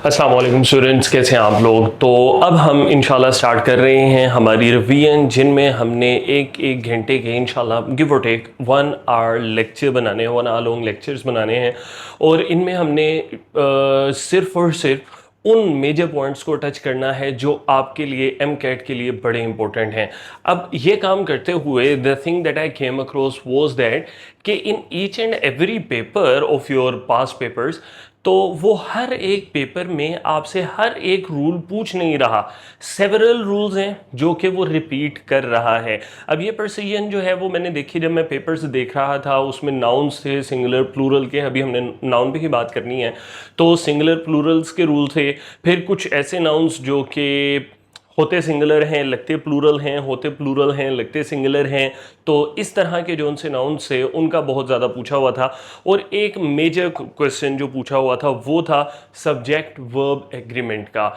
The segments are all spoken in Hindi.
अस्सलाम वालेकुम स्टूडेंट्स, कैसे हैं आप लोग। तो अब हम इंशाल्लाह स्टार्ट कर रहे हैं हमारी रिवीजन, जिनमें हमने एक एक घंटे के इंशाल्लाह गिव और टेक 1 आवर लेक्चर बनाने हैं, 1 आवर लॉन्ग लेक्चर्स बनाने हैं। और इनमें हमने सिर्फ़ और सिर्फ उन मेजर पॉइंट्स को टच करना है जो आपके लिए एम कैट के लिए बड़े इंपॉर्टेंट हैं। अब ये काम करते हुए the thing that I came across was that कि in each and every paper of your pass papers, तो वो हर एक पेपर में आपसे हर एक रूल पूछ नहीं रहा, सेवरल रूल्स हैं जो कि वो रिपीट कर रहा है। अब ये प्रोसीजन जो है वो मैंने देखी जब मैं पेपर्स देख रहा था, उसमें नाउन्स थे सिंगुलर प्लूरल के, अभी हमने नाउन पे ही बात करनी है। तो सिंगुलर प्लूरल्स के रूल थे, फिर कुछ ऐसे नाउन्स जो कि होते सिंगुलर हैं लगते प्लूरल हैं, होते प्लूरल हैं लगते सिंगुलर हैं। तो इस तरह के जो उनसे नाउन्स थे उनका बहुत ज़्यादा पूछा हुआ था। और एक मेजर क्वेश्चन जो पूछा हुआ था वो था सब्जेक्ट वर्ब एग्रीमेंट का।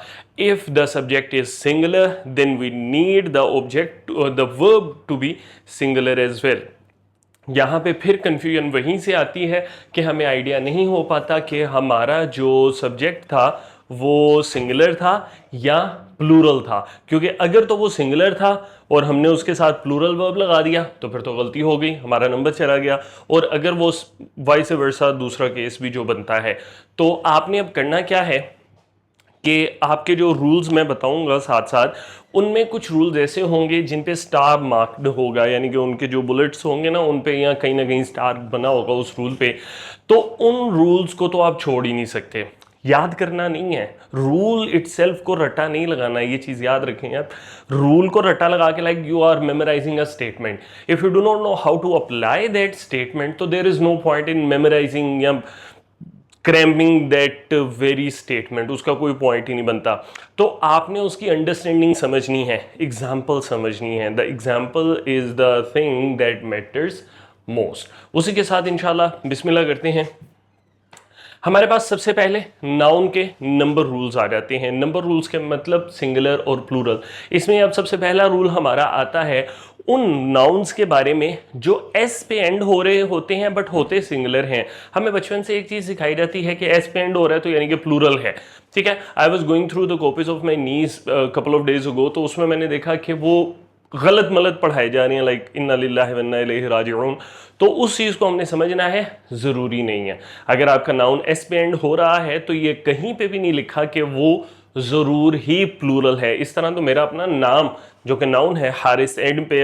If the subject is singular then we need the object the verb to be singular as well. यहाँ पे फिर कन्फ्यूजन वहीं से आती है कि हमें आइडिया नहीं हो पाता कि हमारा जो सब्जेक्ट था वो सिंगुलर था या प्लूरल था, क्योंकि अगर तो वो सिंगुलर था और हमने उसके साथ प्लूरल वर्ब लगा दिया तो फिर तो गलती हो गई, हमारा नंबर चला गया। और अगर वो वाइस वर्सा दूसरा केस भी जो बनता है, तो आपने अब करना क्या है कि आपके जो रूल्स मैं बताऊंगा साथ साथ, उनमें कुछ रूल्स ऐसे होंगे जिन पे स्टार मार्क्ड होगा, यानी कि उनके जो बुलेट्स होंगे ना उन पे या कहीं ना कहीं स्टार बना होगा उस रूल पे। तो उन रूल्स को तो आप छोड़ ही नहीं सकते, याद करना नहीं है, रूल इटसेल्फ को रट्टा नहीं लगाना है, ये चीज़ याद रखें आप। रूल को रट्टा लगा के like you are memorising a statement, if you do not know how to apply that statement तो there is no point in memorising या क्रैम्बिंग दैट वेरी स्टेटमेंट, उसका कोई पॉइंट ही नहीं बनता। तो आपने उसकी अंडरस्टैंडिंग समझनी है, एग्जाम्पल समझनी है। The example is the thing that matters most. उसी के साथ इंशाल्लाह बिस्मिल्लाह करते हैं। हमारे पास सबसे पहले नाउन के नंबर रूल्स आ जाते हैं। नंबर रूल्स के मतलब सिंगुलर और प्लूरल। इसमें अब सबसे पहला रूल हमारा आता है उन नाउन्स के बारे में जो एस पे एंड हो रहे होते हैं बट होते सिंगुलर हैं। हमें बचपन से एक चीज़ सिखाई जाती है कि एस पे एंड हो रहा है तो यानी कि प्लूरल है, ठीक है। I was going through the copies of my knees couple of days ago, तो उसमें मैंने देखा कि वो गलत मलत पढ़ाई जा रही हैं, लाइक इन्ना लिल्लाहि व इन्ना इलैहि राजिऊन। तो उस चीज़ को हमने समझना है, ज़रूरी नहीं है। अगर आपका नाउन एस पे एंड हो रहा है तो ये कहीं पे भी नहीं लिखा कि वो ज़रूर ही प्लूरल है। इस तरह तो मेरा अपना नाम जो कि नाउन है हारिस एंड पे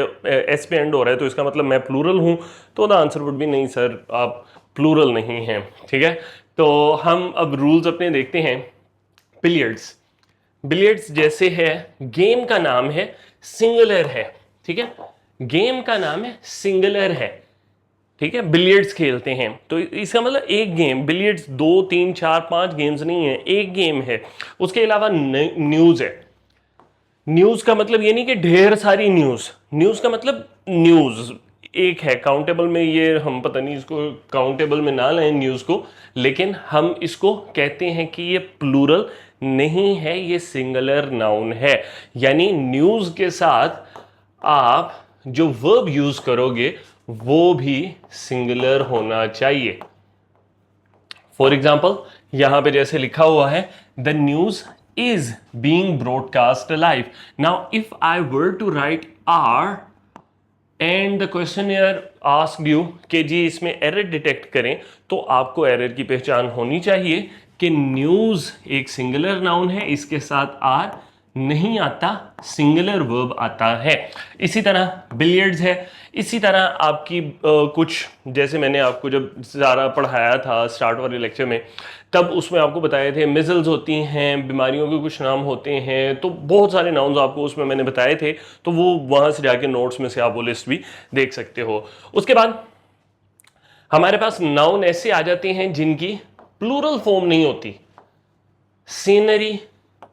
एस पे एंड हो रहा है तो इसका मतलब मैं प्लूरल हूँ, तो द आंसर वुड भी नहीं सर, आप प्लूरल नहीं हैं, ठीक है। तो हम अब रूल्स अपने देखते हैं। बिलियर्ड्स, बिलियर्ड्स जैसे है, गेम का नाम है, सिंगुलर है, ठीक है। गेम का नाम है, सिंगुलर है, ठीक है। बिलियर्ड्स खेलते हैं तो इसका मतलब एक गेम, बिलियर्ड्स 2 3 4 5 गेम्स नहीं है, एक गेम है। उसके अलावा न्यूज़ है। न्यूज़ का मतलब ये नहीं कि ढेर सारी न्यूज़, न्यूज़ का मतलब न्यूज़ एक है। काउंटेबल में ये हम पता नहीं इसको काउंटेबल में ना लाएं न्यूज़ को, लेकिन हम इसको कहते हैं कि ये प्लूरल नहीं है, ये सिंगुलर नाउन है। यानी न्यूज़ के साथ आप जो वर्ब यूज़ करोगे वो भी सिंगुलर होना चाहिए। फॉर एग्जाम्पल यहां पे जैसे लिखा हुआ है the news is being broadcast live. Now if I were to write are and the questioner asked you कि जी इसमें एरर डिटेक्ट करें, तो आपको एरर की पहचान होनी चाहिए कि न्यूज एक सिंगुलर नाउन है, इसके साथ आर नहीं आता, सिंगुलर वर्ब आता है। इसी तरह बिलियर्ड्स है। इसी तरह आपकी कुछ, जैसे मैंने आपको जब ज़्यादा पढ़ाया था स्टार्ट वाले लेक्चर में, तब उसमें आपको बताए थे मिजल्स होती हैं, बीमारियों के कुछ नाम होते हैं, तो बहुत सारे नाउन्स आपको उसमें मैंने बताए थे। तो वो वहाँ से जाके नोट्स में से आप वो लिस्ट भी देख सकते हो। उसके बाद हमारे पास नाउन ऐसे आ जाते हैं जिनकी प्लूरल फॉर्म नहीं होती। सीनरी,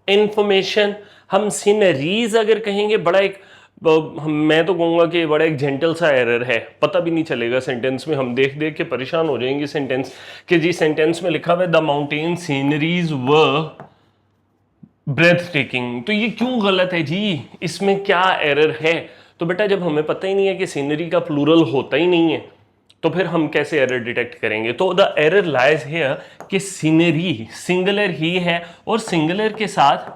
इंफॉर्मेशन, हम सीनरीज अगर कहेंगे बड़ा एक, मैं तो कहूँगा कि बड़ा एक जेंटल सा एरर है, पता भी नहीं चलेगा सेंटेंस में, हम देख देख के परेशान हो जाएंगे सेंटेंस कि जी सेंटेंस में लिखा हुआ है द माउंटेन सीनरीज व ब्रेथ टेकिंग, तो ये क्यों गलत है जी, इसमें क्या एरर है। तो बेटा जब हमें पता ही नहीं है कि सीनरी का प्लूरल होता ही नहीं है तो फिर हम कैसे एरर डिटेक्ट करेंगे? तो द एरर लाइज हियर कि सीनरी सिंगुलर ही है और सिंगुलर के साथ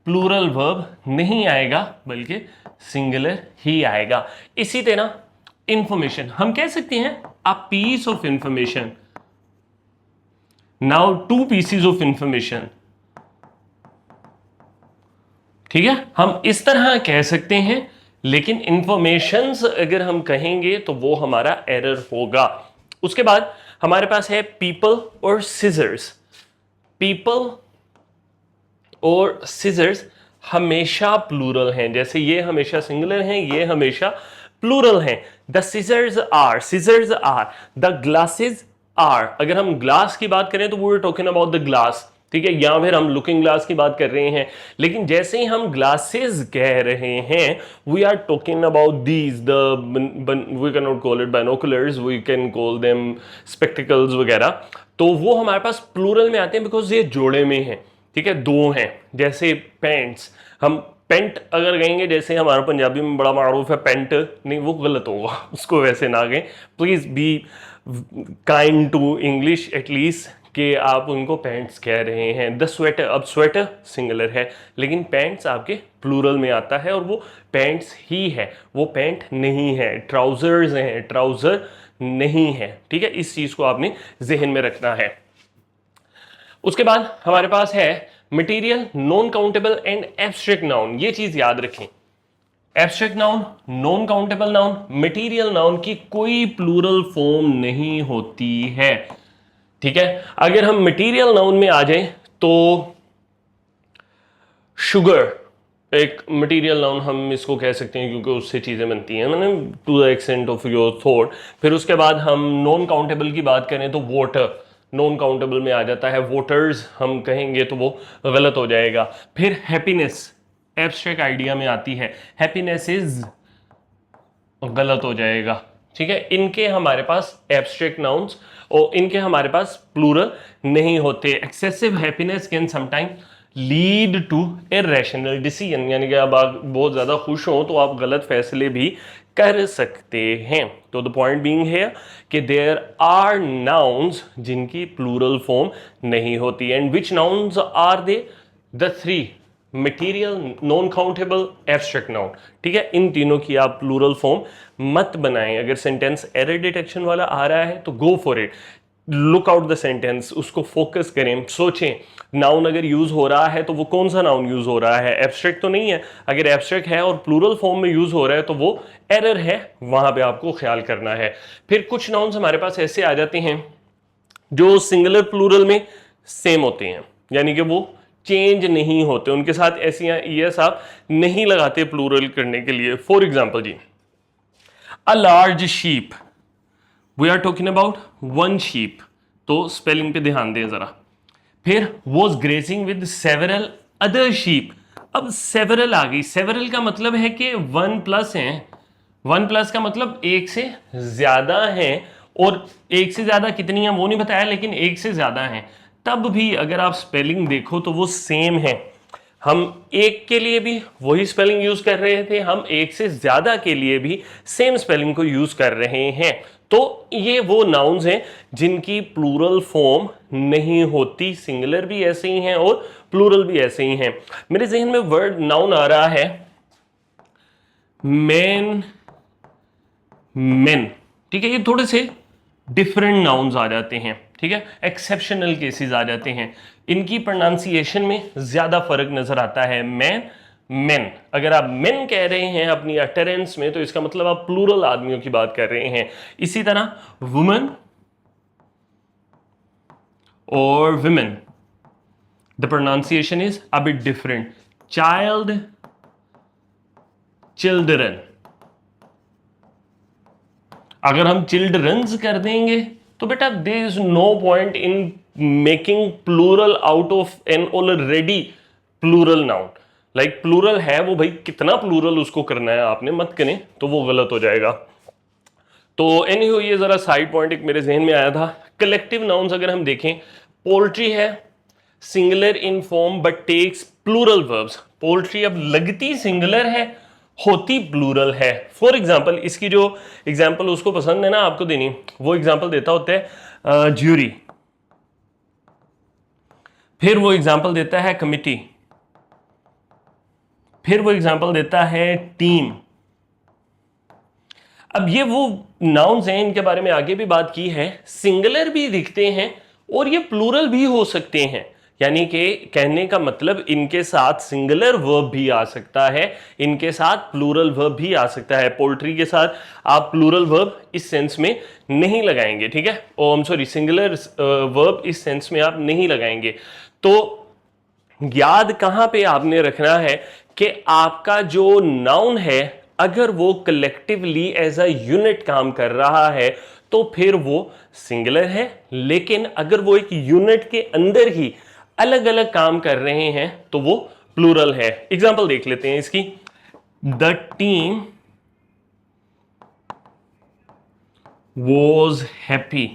प्लूरल वर्ब नहीं आएगा बल्कि सिंगुलर ही आएगा। इसी तरह इंफॉर्मेशन हम कह सकते हैं a piece of information, now two pieces of information. ठीक है, हम इस तरह कह सकते हैं, लेकिन इंफॉर्मेशंस अगर हम कहेंगे तो वो हमारा एरर होगा। उसके बाद हमारे पास है पीपल और सीजर्स। पीपल और सीजर्स हमेशा प्लूरल हैं, जैसे ये हमेशा सिंगुलर हैं, ये हमेशा प्लूरल हैं। The scissors are, the glasses are. अगर हम ग्लास की बात करें तो we are talking about the glass, ठीक है, या फिर हम लुकिंग ग्लास की बात कर रहे हैं। लेकिन जैसे ही हम ग्लासेस कह रहे हैं, we are talking about these we can not call it binoculars, we can call them spectacles वगैरह। तो वो हमारे पास प्लूरल में आते हैं बिकॉज ये जोड़े में है, ठीक है, दो हैं। जैसे पेंट्स, हम पेंट अगर कहेंगे, जैसे हमारा पंजाबी में बड़ा मारूफ है पेंट, नहीं वो गलत होगा, उसको वैसे ना कहें। Please be kind to English at least, कि आप उनको पैंट्स कह रहे हैं। द स्वेटर, अब स्वेटर सिंगुलर है लेकिन पैंट्स आपके प्लूरल में आता है और वो पैंट्स ही है, वो पैंट नहीं है। ट्राउजर्स हैं, ट्राउजर नहीं है, ठीक है, इस चीज को आपने जहन में रखना है। उसके बाद हमारे पास है material, non countable and abstract noun. ये चीज याद रखें, abstract noun, non countable noun, material noun की कोई प्लूरल फॉर्म नहीं होती है, ठीक है। अगर हम मटेरियल नाउन में आ जाए तो शुगर एक मटेरियल नाउन हम इसको कह सकते हैं क्योंकि उससे चीजें बनती हैं, मैंने to the extent of your thought. फिर उसके बाद हम नॉन काउंटेबल की बात करें तो वाटर नॉन काउंटेबल में आ जाता है, वोटर्स हम कहेंगे तो वो गलत हो जाएगा। फिर हैप्पीनेस एब्स्ट्रैक्ट आइडिया में आती है, हैप्पीनेस इज गलत हो जाएगा, ठीक है। इनके हमारे पास एब्स्ट्रैक्ट नाउन्स और इनके हमारे पास प्लूरल नहीं होते। Excessive happiness can sometime lead to irrational decision, यानी कि अब आप बहुत ज्यादा खुश हो तो आप गलत फैसले भी कर सकते हैं। तो द पॉइंट बीइंग है कि देयर आर नाउन्स जिनकी प्लूरल फॉर्म नहीं होती। And which nouns are they? The three, material, non countable, abstract noun, ठीक है। इन तीनों की आप प्लूरल फॉर्म मत बनाएं। अगर सेंटेंस एरर डिटेक्शन वाला आ रहा है तो go for it, look out the sentence, उसको फोकस करें, सोचें नाउन अगर यूज हो रहा है तो वो कौन सा नाउन यूज हो रहा है, एब्स्ट्रैक्ट तो नहीं है। अगर एब्स्ट्रैक्ट है और प्लूरल फॉर्म में यूज हो रहा है तो वो एरर है, वहां पे आपको ख्याल करना है। फिर कुछ नाउन्स हमारे पास ऐसे आ जाते हैं जो सिंगुलर प्लूरल में सेम होते हैं, यानी कि वो चेंज नहीं होते, उनके साथ ऐसी ईएस आप नहीं लगाते प्लूरल करने के लिए। फॉर एग्जाम्पल जी, a large sheep, we are talking about one sheep, तो स्पेलिंग पे ध्यान दें जरा। फिर was grazing with several other sheep, अब सेवरल आ गई, सेवरल का मतलब है कि वन प्लस है, वन प्लस का मतलब एक से ज्यादा है, और एक से ज्यादा कितनी है वो नहीं बताया, लेकिन एक से ज्यादा है। तब भी अगर आप स्पेलिंग देखो तो वो सेम है। हम एक के लिए भी वही स्पेलिंग यूज कर रहे थे, हम एक से ज्यादा के लिए भी सेम स्पेलिंग को यूज कर रहे हैं। तो ये वो नाउन्स हैं जिनकी प्लूरल फॉर्म नहीं होती, सिंगुलर भी ऐसे ही हैं और प्लूरल भी ऐसे ही हैं। मेरे जहन में वर्ड नाउन आ रहा है मैन, मेन, ठीक है, ये थोड़े से डिफरेंट नाउन्स आ जाते हैं, ठीक है, एक्सेप्शनल केसेस आ जाते हैं, इनकी प्रोनाउंसिएशन में ज्यादा फर्क नजर आता है। मैन, मेन, अगर आप मेन कह रहे हैं अपनी अटरेंस में तो इसका मतलब आप प्लूरल आदमियों की बात कर रहे हैं। इसी तरह वुमेन और women, the pronunciation is a bit different. Child, children, अगर हम चिल्ड्रंस कर देंगे तो बेटा there is no point in making plural out of an already plural noun. Like plural है वो, भाई कितना प्लूरल उसको करना है, आपने मत करें तो वो गलत हो जाएगा। तो एनीहो ये जरा साइड पॉइंट एक मेरे जहन में आया था। कलेक्टिव नाउन्स अगर हम देखें, पोल्ट्री है singular in form but takes plural verbs. Poultry अब लगती सिंगुलर है होती प्लूरल है। फॉर एग्जाम्पल, इसकी जो एग्जाम्पल उसको पसंद है ना आपको देनी, वो एग्जाम्पल देता होता है ज्यूरी, फिर वो एग्जाम्पल देता है कमिटी, फिर वो एग्जाम्पल देता है टीम। अब ये वो नाउन्स हैं, इनके बारे में आगे भी बात की है, सिंगुलर भी दिखते हैं और ये प्लूरल भी हो सकते हैं। यानी कि कहने का मतलब इनके साथ सिंगुलर वर्ब भी आ सकता है, इनके साथ प्लूरल वर्ब भी आ सकता है। पोल्ट्री के साथ आप प्लूरल वर्ब इस सेंस में नहीं लगाएंगे, ठीक है, oh I am sorry, singular verb इस सेंस में आप नहीं लगाएंगे। तो याद कहां पे आपने रखना है कि आपका जो नाउन है अगर वो कलेक्टिवली एज अ यूनिट काम कर रहा है तो फिर वो सिंगुलर है, लेकिन अगर वो एक यूनिट के अंदर ही अलग अलग काम कर रहे हैं तो वो प्लूरल है। एग्जांपल देख लेते हैं इसकी। द टीम वॉज हैप्पी,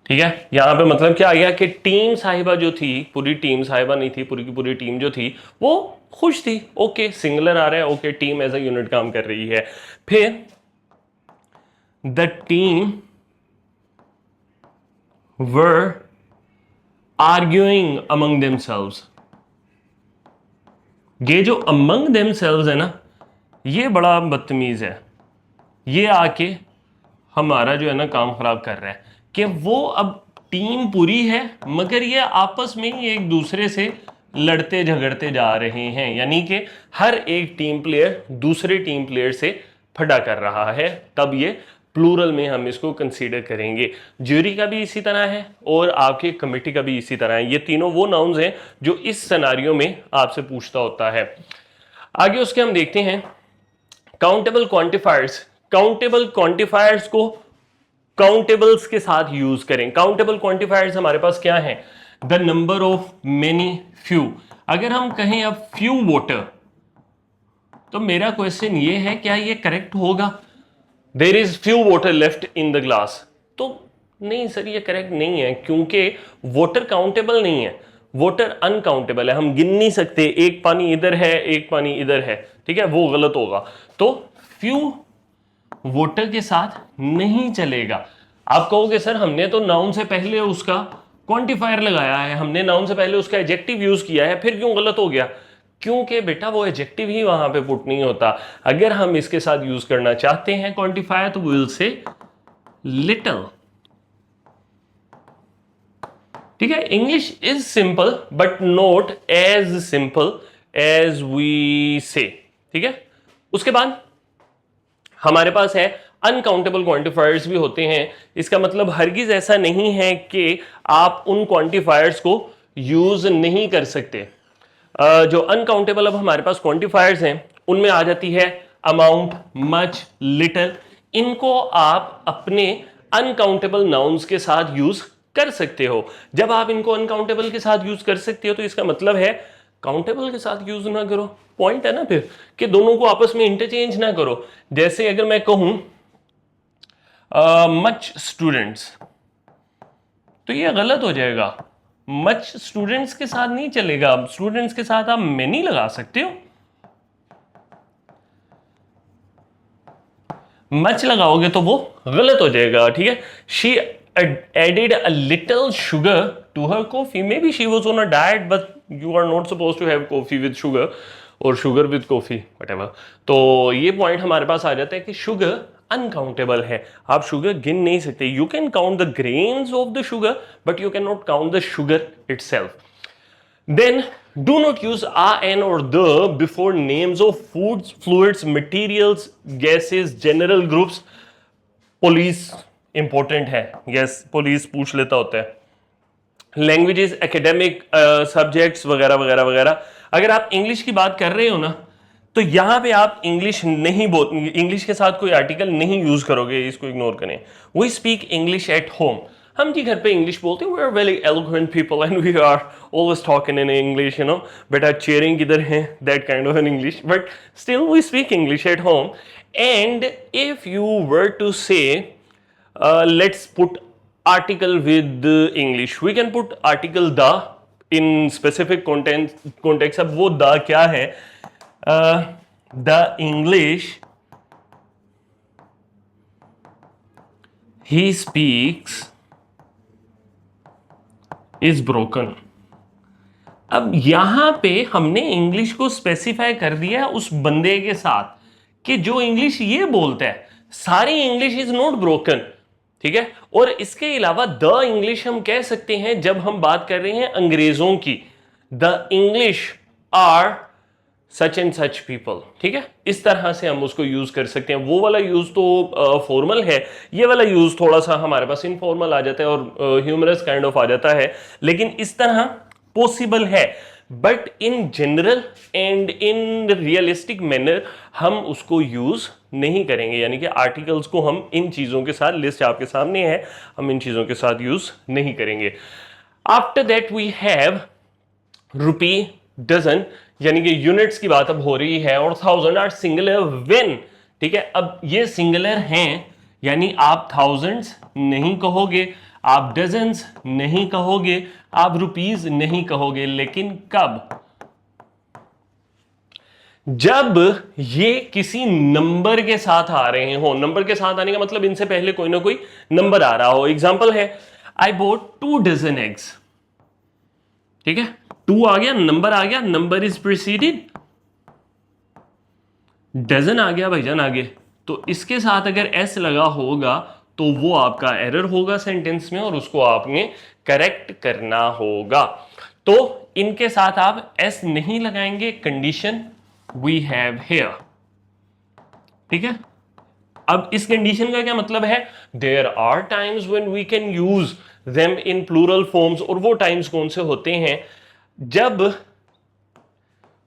ठीक है, यहां पे मतलब क्या आ गया कि टीम साहिबा जो थी, पूरी टीम साहिबा नहीं थी, पूरी की पूरी टीम जो थी वो खुश थी। ओके, सिंगुलर आ रहा है, okay, team as a unit काम कर रही है। फिर the team were arguing among themselves. ये जो अमंग देमसेल्व्स है ना, ये बड़ा बदतमीज है, ये आके हमारा जो है ना काम खराब कर रहा है कि वो अब टीम पूरी है मगर ये आपस में ही एक दूसरे से लड़ते झगड़ते जा रहे हैं, यानी कि हर एक टीम प्लेयर दूसरे टीम प्लेयर से फटा कर रहा है, तब ये प्लूरल में हम इसको कंसीडर करेंगे। ज्यूरी का भी इसी तरह है और आपके कमेटी का भी इसी तरह है। ये तीनों वो नाउन्स हैं जो इस सिनेरियो में आपसे पूछता होता है। आगे उसके हम देखते हैं काउंटेबल क्वांटिफायर्स। काउंटेबल क्वांटिफायर्स को काउंटेबल्स के साथ यूज करें। काउंटेबल क्वांटिफायर्स हमारे पास क्या है? The number of many, few. अगर हम कहें अब फ्यू वाटर, तो मेरा क्वेश्चन ये है क्या ये करेक्ट होगा? There is few water left in the glass, तो नहीं सर ये करेक्ट नहीं है, क्योंकि वाटर काउंटेबल नहीं है, वाटर अनकाउंटेबल है, हम गिन नहीं सकते, एक पानी इधर है एक पानी इधर है, ठीक है, वो गलत होगा। तो फ्यू वाटर के साथ नहीं चलेगा। आप कहोगे सर हमने तो नाउन से पहले उसका क्वांटिफायर लगाया है, हमने नाउन से पहले उसका एडजेक्टिव यूज किया है, फिर क्यों गलत हो गया? क्योंकि बेटा वो एडजेक्टिव ही वहां पे पुट नहीं होता। अगर हम इसके साथ यूज करना चाहते हैं क्वांटिफायर तो वी विल से लिटिल, ठीक है। English is simple but not as simple as we say, ठीक है। उसके बाद हमारे पास है अनकाउंटेबल क्वांटिफायर्स भी होते हैं। इसका मतलब हरगिज ऐसा नहीं है कि आप उन क्वांटिफायर्स को यूज नहीं कर सकते। जो अनकाउंटेबल अब हमारे पास क्वांटिफायर्स हैं उनमें आ जाती है अमाउंट, मच, लिटिल। इनको आप अपने अनकाउंटेबल नाउन्स के साथ यूज कर सकते हो। जब आप इनको अनकाउंटेबल के साथ यूज कर सकते हो तो इसका मतलब है काउंटेबल के साथ यूज ना करो। पॉइंट है ना फिर कि दोनों को आपस में इंटरचेंज ना करो। जैसे अगर मैं कहूं मच स्टूडेंट्स, तो ये गलत हो जाएगा। मच स्टूडेंट्स के साथ नहीं चलेगा, स्टूडेंट्स के साथ आप मेनी लगा सकते हो। मच लगाओगे तो वो गलत हो जाएगा, ठीक है। She added a little sugar to her coffee. Maybe she was on a diet, but you are not supposed to have coffee with sugar or sugar with coffee, whatever. तो ये पॉइंट हमारे पास आ जाता है कि शुगर अनकाउंटेबल है, आप शुगर गिन नहीं सकते। You can count the grains of the sugar but you can not count the sugar itself. Then do not use a, an or the before names of foods, fluids, materials, gases, general groups. Police important है, यस पुलिस पूछ लेता होता है। लैंग्वेजेस, एकेडमिक सब्जेक्ट्स वगैरह वगैरह वगैरह। अगर आप इंग्लिश की बात कर रहे हो ना तो यहां पे आप इंग्लिश नहीं बोल, इंग्लिश के साथ कोई आर्टिकल नहीं यूज करोगे, इसको इग्नोर करें। We speak English at home, हम जी घर पे इंग्लिश बोलते हैं। We are very eloquent people and we are always talking in English, you know, बेटा चेयरिंग किधर है, that kind of an English, but still we speak English at home. And if you were to say let's put article with English, we can put article the in specific context. अब वो द क्या है? The English he speaks is broken. अब यहां पे हमने इंग्लिश को स्पेसिफाई कर दिया उस बंदे के साथ कि जो इंग्लिश ये बोलता है, सारी इंग्लिश इज नॉट ब्रोकन, ठीक है। और इसके अलावा द इंग्लिश हम कह सकते हैं जब हम बात कर रहे हैं अंग्रेजों की, the English are such and such people, ठीक है। इस तरह से हम उसको यूज कर सकते हैं। वो वाला यूज तो फॉर्मल है, ये वाला यूज थोड़ा सा हमारे पास इनफॉर्मल आ जाता है और ह्यूमरस काइंड ऑफ आ जाता है, लेकिन इस तरह पॉसिबल है। But in general and in realistic manner हम उसको यूज नहीं करेंगे, यानी कि आर्टिकल्स को हम इन चीजों के साथ, लिस्ट आपके सामने है, हम इन चीजों के साथ यूज नहीं करेंगे। After that we have rupee, dozen, यानी कि यूनिट्स की बात अब हो रही है, और थाउजेंड आर सिंगुलर व्हेन, ठीक है। अब ये सिंगुलर हैं, यानी आप थाउजेंड्स नहीं कहोगे, आप डजन्स नहीं कहोगे, आप रुपीज नहीं कहोगे, लेकिन कब? जब ये किसी नंबर के साथ आ रहे हो। नंबर के साथ आने का मतलब इनसे पहले कोई ना कोई नंबर आ रहा हो। एग्जांपल है, आई बोट 2 डजन एग्स, ठीक है। 2 आ गया, नंबर आ गया, नंबर इज प्रीसीडेड, डजन आ गया भाईजान आगे। तो इसके साथ अगर एस लगा होगा तो वो आपका एरर होगा सेंटेंस में, और उसको आपने करेक्ट करना होगा। तो इनके साथ आप एस नहीं लगाएंगे, कंडीशन वी हैव हियर, ठीक है। अब इस कंडीशन का क्या मतलब है? There are times when we can use them in plural forms, और वो टाइम्स कौन से होते हैं? जब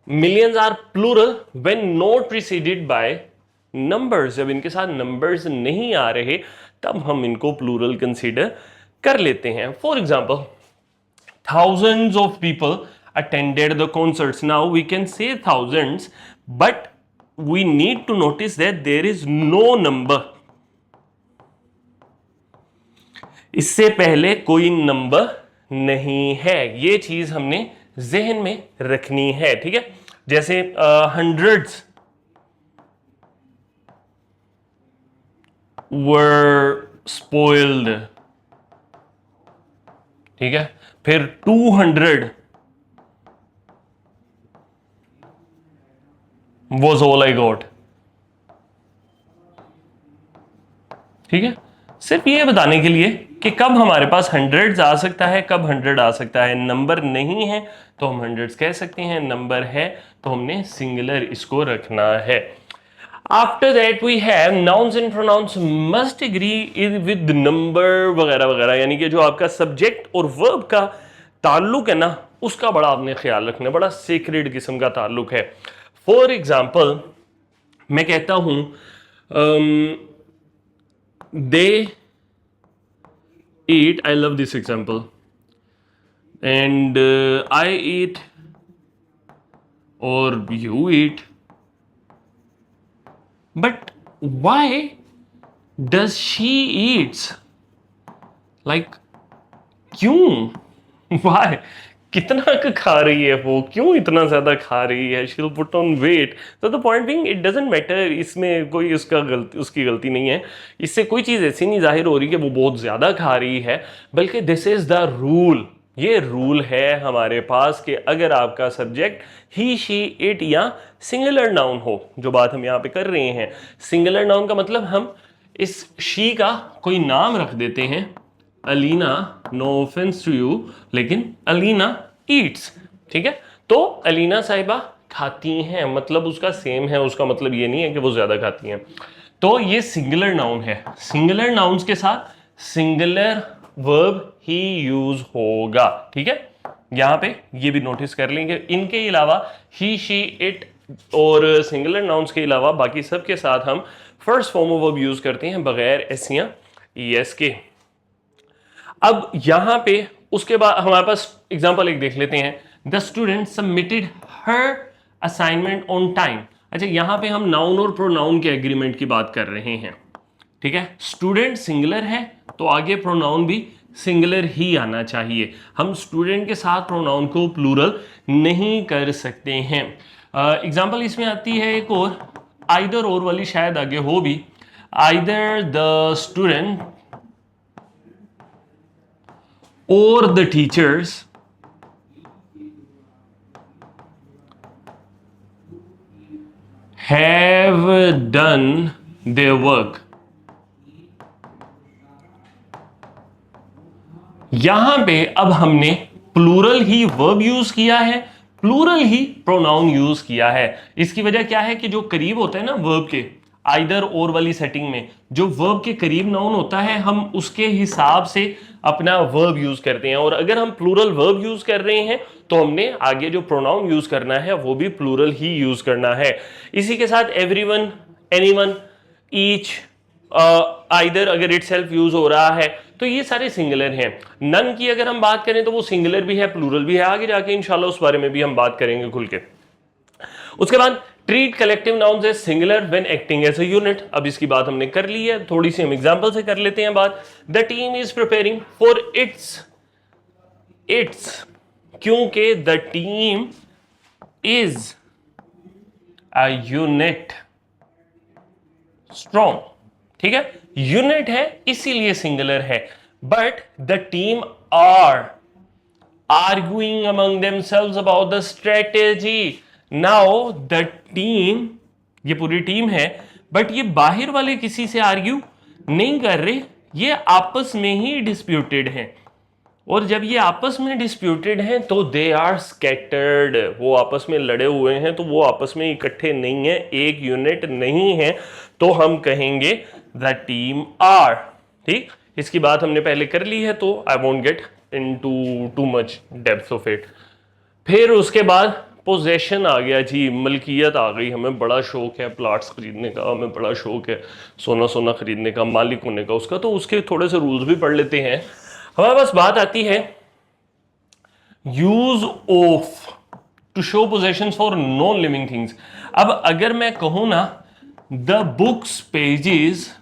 millions are plural when not preceded by numbers, जब इनके साथ नंबर्स नहीं आ रहे तब हम इनको प्लूरल कंसीडर कर लेते हैं। For example, thousands of people attended the concerts. Now we can say thousands, but we need to notice that there is no number. इससे पहले कोई नंबर नहीं है, ये चीज हमने जहन में रखनी है, ठीक है। जैसे हंड्रेड्स were spoiled, ठीक है। फिर 200 was all I got, ठीक है। सिर्फ ये बताने के लिए कि कब हमारे पास हंड्रेड्स आ सकता है, कब 100 आ सकता है। नंबर नहीं है तो हम हंड्रेड्स कह सकते हैं, नंबर है तो हमने सिंगुलर इसको रखना है। After that we have nouns and pronouns must agree with number वगैरह वगैरह, यानी कि जो आपका सब्जेक्ट और वर्ब का ताल्लुक है ना, उसका बड़ा आपने ख्याल रखना, बड़ा सीक्रेट किस्म का ताल्लुक है। फॉर एग्जाम्पल, मैं कहता हूं दे eat, I love this example, and I eat or you eat, but why does she eats? Like, क्यों? why? कितना का खा रही है वो, क्यों इतना ज्यादा खा रही है? she'll put on weight. So the point being, it doesn't matter, इसमें कोई उसकी गलती नहीं है। इससे कोई चीज़ ऐसी नहीं जाहिर हो रही कि वो बहुत ज़्यादा खा रही है, बल्कि दिस इज़ द रूल। ये रूल है हमारे पास कि अगर आपका सब्जेक्ट ही, शी, इट या सिंगुलर नाउन हो, जो बात हम यहाँ पे कर रहे हैं, सिंगुलर नाउन का मतलब हम इस शी का कोई नाम रख देते हैं, Alina, no offence to you, लेकिन अलीना ईट्स, ठीक है। तो अलीना साहिबा खाती हैं, मतलब उसका सेम है, उसका मतलब ये नहीं है कि वो ज्यादा खाती हैं। तो ये सिंगुलर नाउन है, सिंगुलर नाउन्स के साथ सिंगुलर वर्ब ही यूज होगा, ठीक है। यहां पे ये भी नोटिस कर लेंगे। इनके अलावा ही, शी, इट और सिंगुलर नाउन्स के अलावा बाकी सब के साथ हम first form of verb use करते हैं बगैर एस या ईएस के। अब यहां पे उसके बाद हमारे पास एग्जांपल एक देख लेते हैं, the student submitted her assignment on time. अच्छा, यहां पे हम नाउन और प्रोनाउन के एग्रीमेंट की बात कर रहे हैं, ठीक है। स्टूडेंट सिंगुलर है तो आगे प्रोनाउन भी सिंगुलर ही आना चाहिए। हम स्टूडेंट के साथ प्रोनाउन को प्लूरल नहीं कर सकते हैं। एग्जाम्पल इसमें आती है एक और, आइदर और वाली शायद आगे हो भी, आइदर द स्टूडेंट और the teachers have done their work। यहां पे अब हमने प्लूरल ही वर्ब यूज किया है, प्लूरल ही प्रोनाउन यूज किया है। इसकी वजह क्या है कि जो करीब होता है ना वर्ब के, आइदर और वाली सेटिंग में जो वर्ब के करीब नाउन होता है हम उसके हिसाब से अपना वर्ब यूज करते हैं। और अगर हम प्लूरल वर्ब यूज कर रहे हैं तो हमने आगे जो प्रोनाउन यूज करना है वो भी प्लूरल ही यूज करना है। इसी के साथ एवरीवन, एनीवन, ईच, आइदर अगर इटसेल्फ यूज हो रहा है तो ये सारे सिंगुलर हैं। नन की अगर हम बात करें तो वो सिंगुलर भी है प्लूरल भी है, आगे जाके इंशाल्लाह उस बारे में भी हम बात करेंगे खुल के। उसके बाद treat collective nouns as singular when acting as a unit. अब इसकी बात हमने कर ली है, थोड़ी सी हम एग्जांपल से कर लेते हैं बात। The team is preparing for its, क्योंकि the team is a unit strong, ठीक है, यूनिट है इसीलिए सिंगुलर है। But the team are arguing among themselves about the strategy। now the team, ये पूरी टीम है बट ये बाहर वाले किसी से आर्ग्यू नहीं कर रहे, ये आपस में ही डिस्प्यूटेड हैं। और जब ये आपस में डिस्प्यूटेड हैं तो दे आर स्कैटर्ड, वो आपस में लड़े हुए हैं तो वो आपस में इकट्ठे नहीं है, एक यूनिट नहीं है, तो हम कहेंगे द टीम आर। ठीक, इसकी बात हमने पहले कर ली है तो I won't get into too much depth of it. फिर उसके बाद पोजेशन आ गया जी, मलकियत आ गई। हमें बड़ा शौक है प्लाट्स खरीदने का, हमें बड़ा शौक है सोना सोना खरीदने का, मालिक होने का उसका, तो उसके थोड़े से रूल्स भी पढ़ लेते हैं। हमारे पास बात आती है use of to show possessions for non living things. अब अगर मैं कहूं ना the book's pages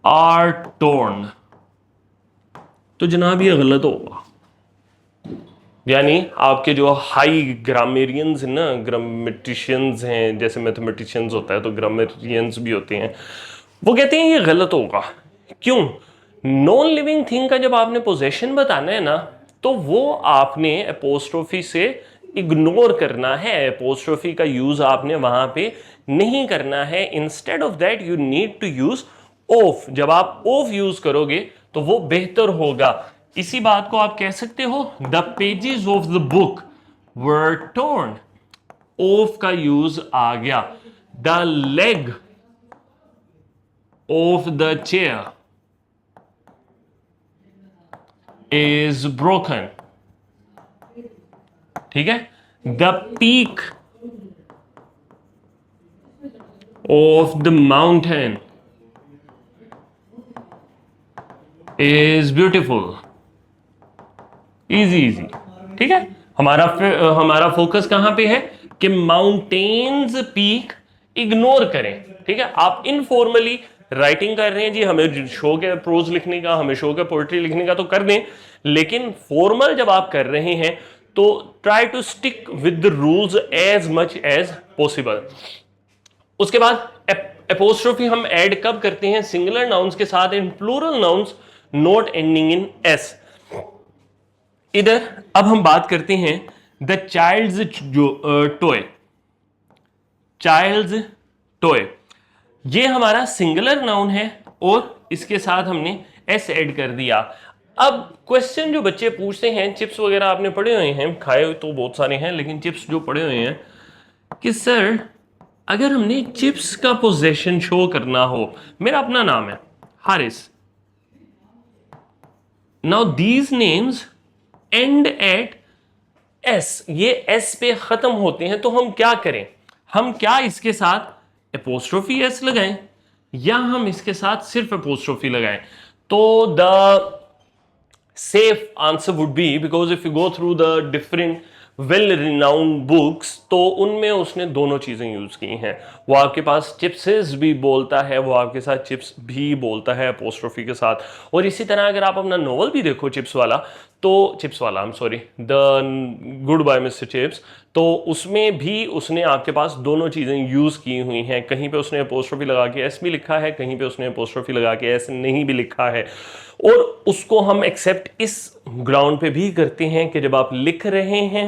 are torn, तो जनाब ये गलत होगा। यानी आपके जो हाई ग्रामेरियंस हैं ना, ग्रामेटिशियंस हैं, जैसे मैथमेटिशियंस होता है तो ग्रामेरियंस भी होते हैं, वो कहते हैं ये गलत होगा। क्यों? नॉन लिविंग थिंग का जब आपने पोजेशन बताना है ना तो वो आपने एपोस्ट्रोफी से इग्नोर करना है, एपोस्ट्रोफी का यूज आपने वहां पे नहीं करना है। Instead of that you need to use of. जब आप ऑफ यूज करोगे तो वो बेहतर होगा। इसी बात को आप कह सकते हो the pages of the book were torn, of का यूज आ गया। The leg of the chair is broken, ठीक है। The peak of the mountain is beautiful. Easy easy, ठीक है। हमारा फोकस कहां पे है कि माउंटेन्स पीक इग्नोर करें, ठीक है। आप इनफॉर्मली राइटिंग कर रहे हैं जी, हमें शौक है प्रोज लिखने का, हमें शौक है पोएट्री लिखने का, तो कर दें, लेकिन फॉर्मल जब आप कर रहे हैं तो try to stick with the rules as much as possible. उसके बाद एपोस्ट्रोफी हम ऐड कब करते हैं? सिंगुलर नाउन्स के साथ, in plural nouns not ending in S. इधर अब हम बात करते हैं the child's toy. Child's toy ये हमारा सिंगुलर नाउन है और इसके साथ हमने एस ऐड कर दिया। अब क्वेश्चन जो बच्चे पूछते हैं, चिप्स वगैरह आपने पढ़े हुए हैं, खाए तो बहुत सारे हैं, लेकिन चिप्स जो पढ़े हुए हैं कि सर अगर हमने चिप्स का पोजेशन शो करना हो, मेरा अपना नाम है Haris, now these names end at S, ये एस पे खत्म होते हैं, तो हम क्या करें? हम क्या इसके साथ एपोस्ट्रोफी एस लगाएं या हम इसके साथ सिर्फ एपोस्ट्रोफी लगाएं? तो the safe answer would be, because if you go through the different well renowned books, तो उनमें उसने दोनों चीजें यूज की हैं। वो आपके पास चिप्सेस भी बोलता है, वो आपके साथ चिप्स भी बोलता है अपोस्ट्रोफी के साथ। और इसी तरह अगर आप अपना नोवेल भी देखो चिप्स वाला, तो चिप्स वाला, I am sorry, the goodbye mister chips, तो उसमें भी उसने आपके पास दोनों चीजें यूज की हुई हैं। कहीं पे उसने अपोस्ट्रोफी लगा के एस भी लिखा है, कहीं पे उसने अपोस्ट्रोफी लगा के एस नहीं भी लिखा है। और उसको हम एक्सेप्ट इस ग्राउंड पे भी करते हैं कि जब आप लिख रहे हैं,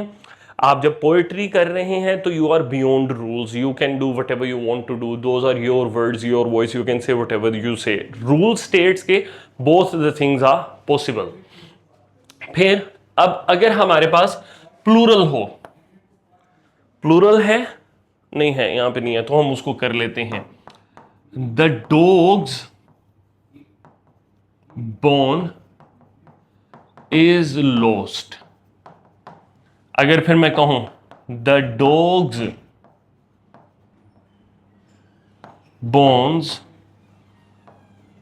आप जब पोएट्री कर रहे हैं, तो you are beyond rules, you can do whatever you want to do, those are your words, your voice, you can say whatever you say. Rule states के both the things are possible. फिर अब अगर हमारे पास प्लूरल हो, प्लूरल है नहीं है, यहां पे नहीं है, तो हम उसको कर लेते हैं the dog's bone is lost. अगर फिर मैं कहूं the dog's bones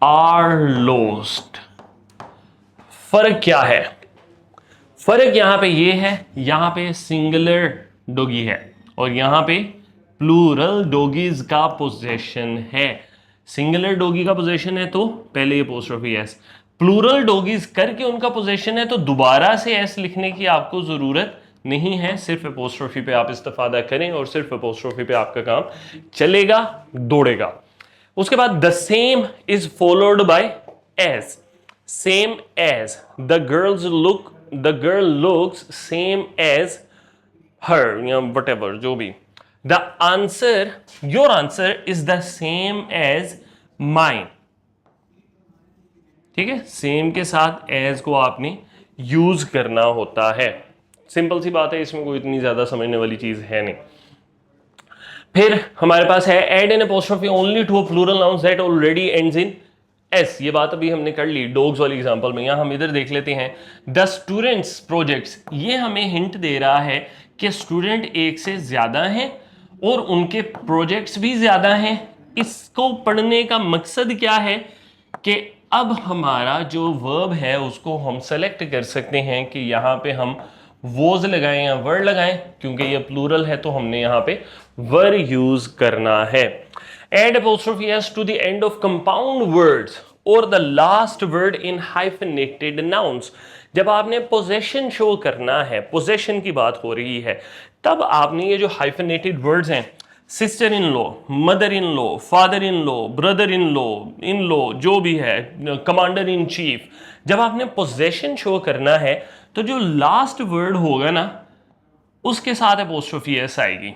are lost, फर्क क्या है? फर्क यहां पे ये है, यहां पे सिंगुलर डॉगी है और यहां पे प्लूरल डॉगीज का पोजेशन है। सिंगुलर डॉगी का पोजेशन है तो पहले ये अपोस्ट्रोफी एस, प्लूरल डॉगीज करके उनका पोजेशन है तो दोबारा से एस लिखने की आपको जरूरत नहीं है, सिर्फ अपोस्ट्रोफी पे आप इस्तेफादा करें और सिर्फ अपोस्ट्रोफी पे आपका काम चलेगा, दौड़ेगा। उसके बाद the same is followed by as, same as, the girl looks same as her या वटेवर, जो भी। The answer, your answer is the same as mine. ठीक है, सेम के साथ एज को आपने यूज करना होता है। सिंपल सी बात है, इसमें कोई इतनी ज्यादा समझने वाली चीज है नहीं। फिर हमारे पास है add an apostrophe only to a plural noun that already ends in S. ये बात अभी हमने कर ली डॉग्स वाली एग्जांपल में। यहां हम इधर देख लेते हैं द स्टूडेंट्स प्रोजेक्ट्स, ये हमें हिंट दे रहा है कि स्टूडेंट एक से ज्यादा हैं और उनके प्रोजेक्ट्स भी ज्यादा हैं। इसको पढ़ने का मकसद क्या है कि अब हमारा जो वर्ब है उसको हम सेलेक्ट कर सकते हैं कि यहां पे हम वोज लगाएं या वर्ड लगाएं, क्योंकि ये प्लूरल है तो हमने यहां पे वर यूज करना है। Add apostrophe S to the end of compound words और the last word in hyphenated nouns. जब आपने पोजेशन शो करना है, पोजेशन की बात हो रही है, तब आपने ये जो हाइफेनेटेड वर्ड्स हैं, sister in law, mother in law, father in law, brother in law, जो भी है, कमांडर इन चीफ, जब आपने पोजेशन शो करना है तो जो लास्ट वर्ड होगा ना उसके साथ अपोस्ट्रोफी एस आएगी।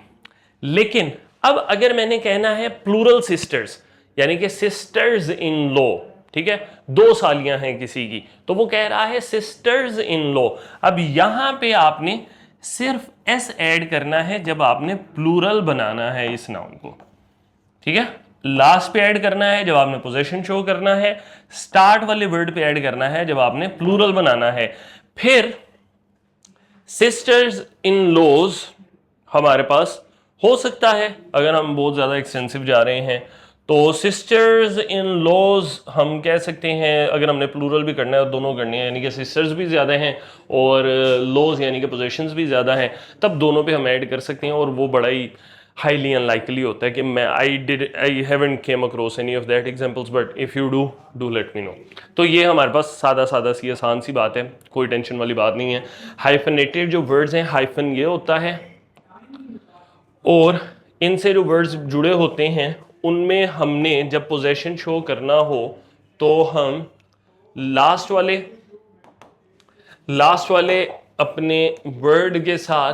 लेकिन अब अगर मैंने कहना है प्लूरल सिस्टर्स, यानी कि सिस्टर्स इन लॉ, ठीक है, दो सालियां हैं किसी की, तो वो कह रहा है सिस्टर्स इन लॉ। अब यहां पे आपने सिर्फ एस ऐड करना है जब आपने प्लूरल बनाना है इस नाउन को, ठीक है। लास्ट पे ऐड करना है जब आपने पोजेशन शो करना है, स्टार्ट वाले वर्ड पे ऐड करना है जब आपने प्लूरल बनाना है। फिर सिस्टर्स इन लॉज हमारे पास हो सकता है, अगर हम बहुत ज्यादा एक्सटेंसिव जा रहे हैं तो सिस्टर्स इन लॉज हम कह सकते हैं। अगर हमने प्लूरल भी करना है और दोनों करने हैं, यानी कि सिस्टर्स भी ज्यादा हैं और लॉज यानी कि पोजेशंस भी ज्यादा हैं, तब दोनों पे हम ऐड कर सकते हैं। और वो बड़ा ही हाईली अनलाइकली होता है कि मैं I haven't came across any of that examples, but if you do let me know. तो ये हमारे पास सादा सादा सी आसान सी बात है, कोई टेंशन वाली बात नहीं है। हाइफनेटेड जो वर्ड्स हैं, हाइफन ये होता है और इनसे जो वर्ड्स जुड़े होते हैं उनमें हमने जब पोजेशन शो करना हो तो हम लास्ट वाले अपने वर्ड के साथ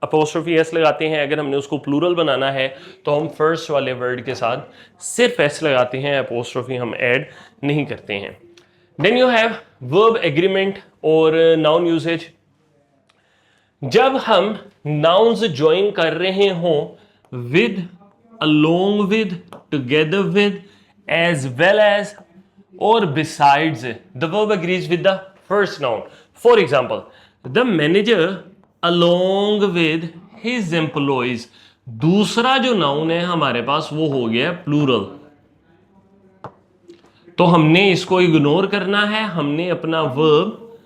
अपोस्ट्रोफी एस लगाते हैं। अगर हमने उसको प्लूरल बनाना है तो हम फर्स्ट वाले वर्ड के साथ सिर्फ एस लगाते हैं, अपोस्ट्रोफी हम ऐड नहीं करते हैं। Then you have verb agreement और नाउन यूसेज। जब हम नाउन्स ज्वाइन कर रहे हों with, along with, together with, as well as, or besides, the verb agrees with the first noun. For example, the manager along with his employees, दूसरा जो नाउन है हमारे पास वो हो गया प्लूरल, तो हमने इसको इग्नोर करना है। हमने अपना वर्ब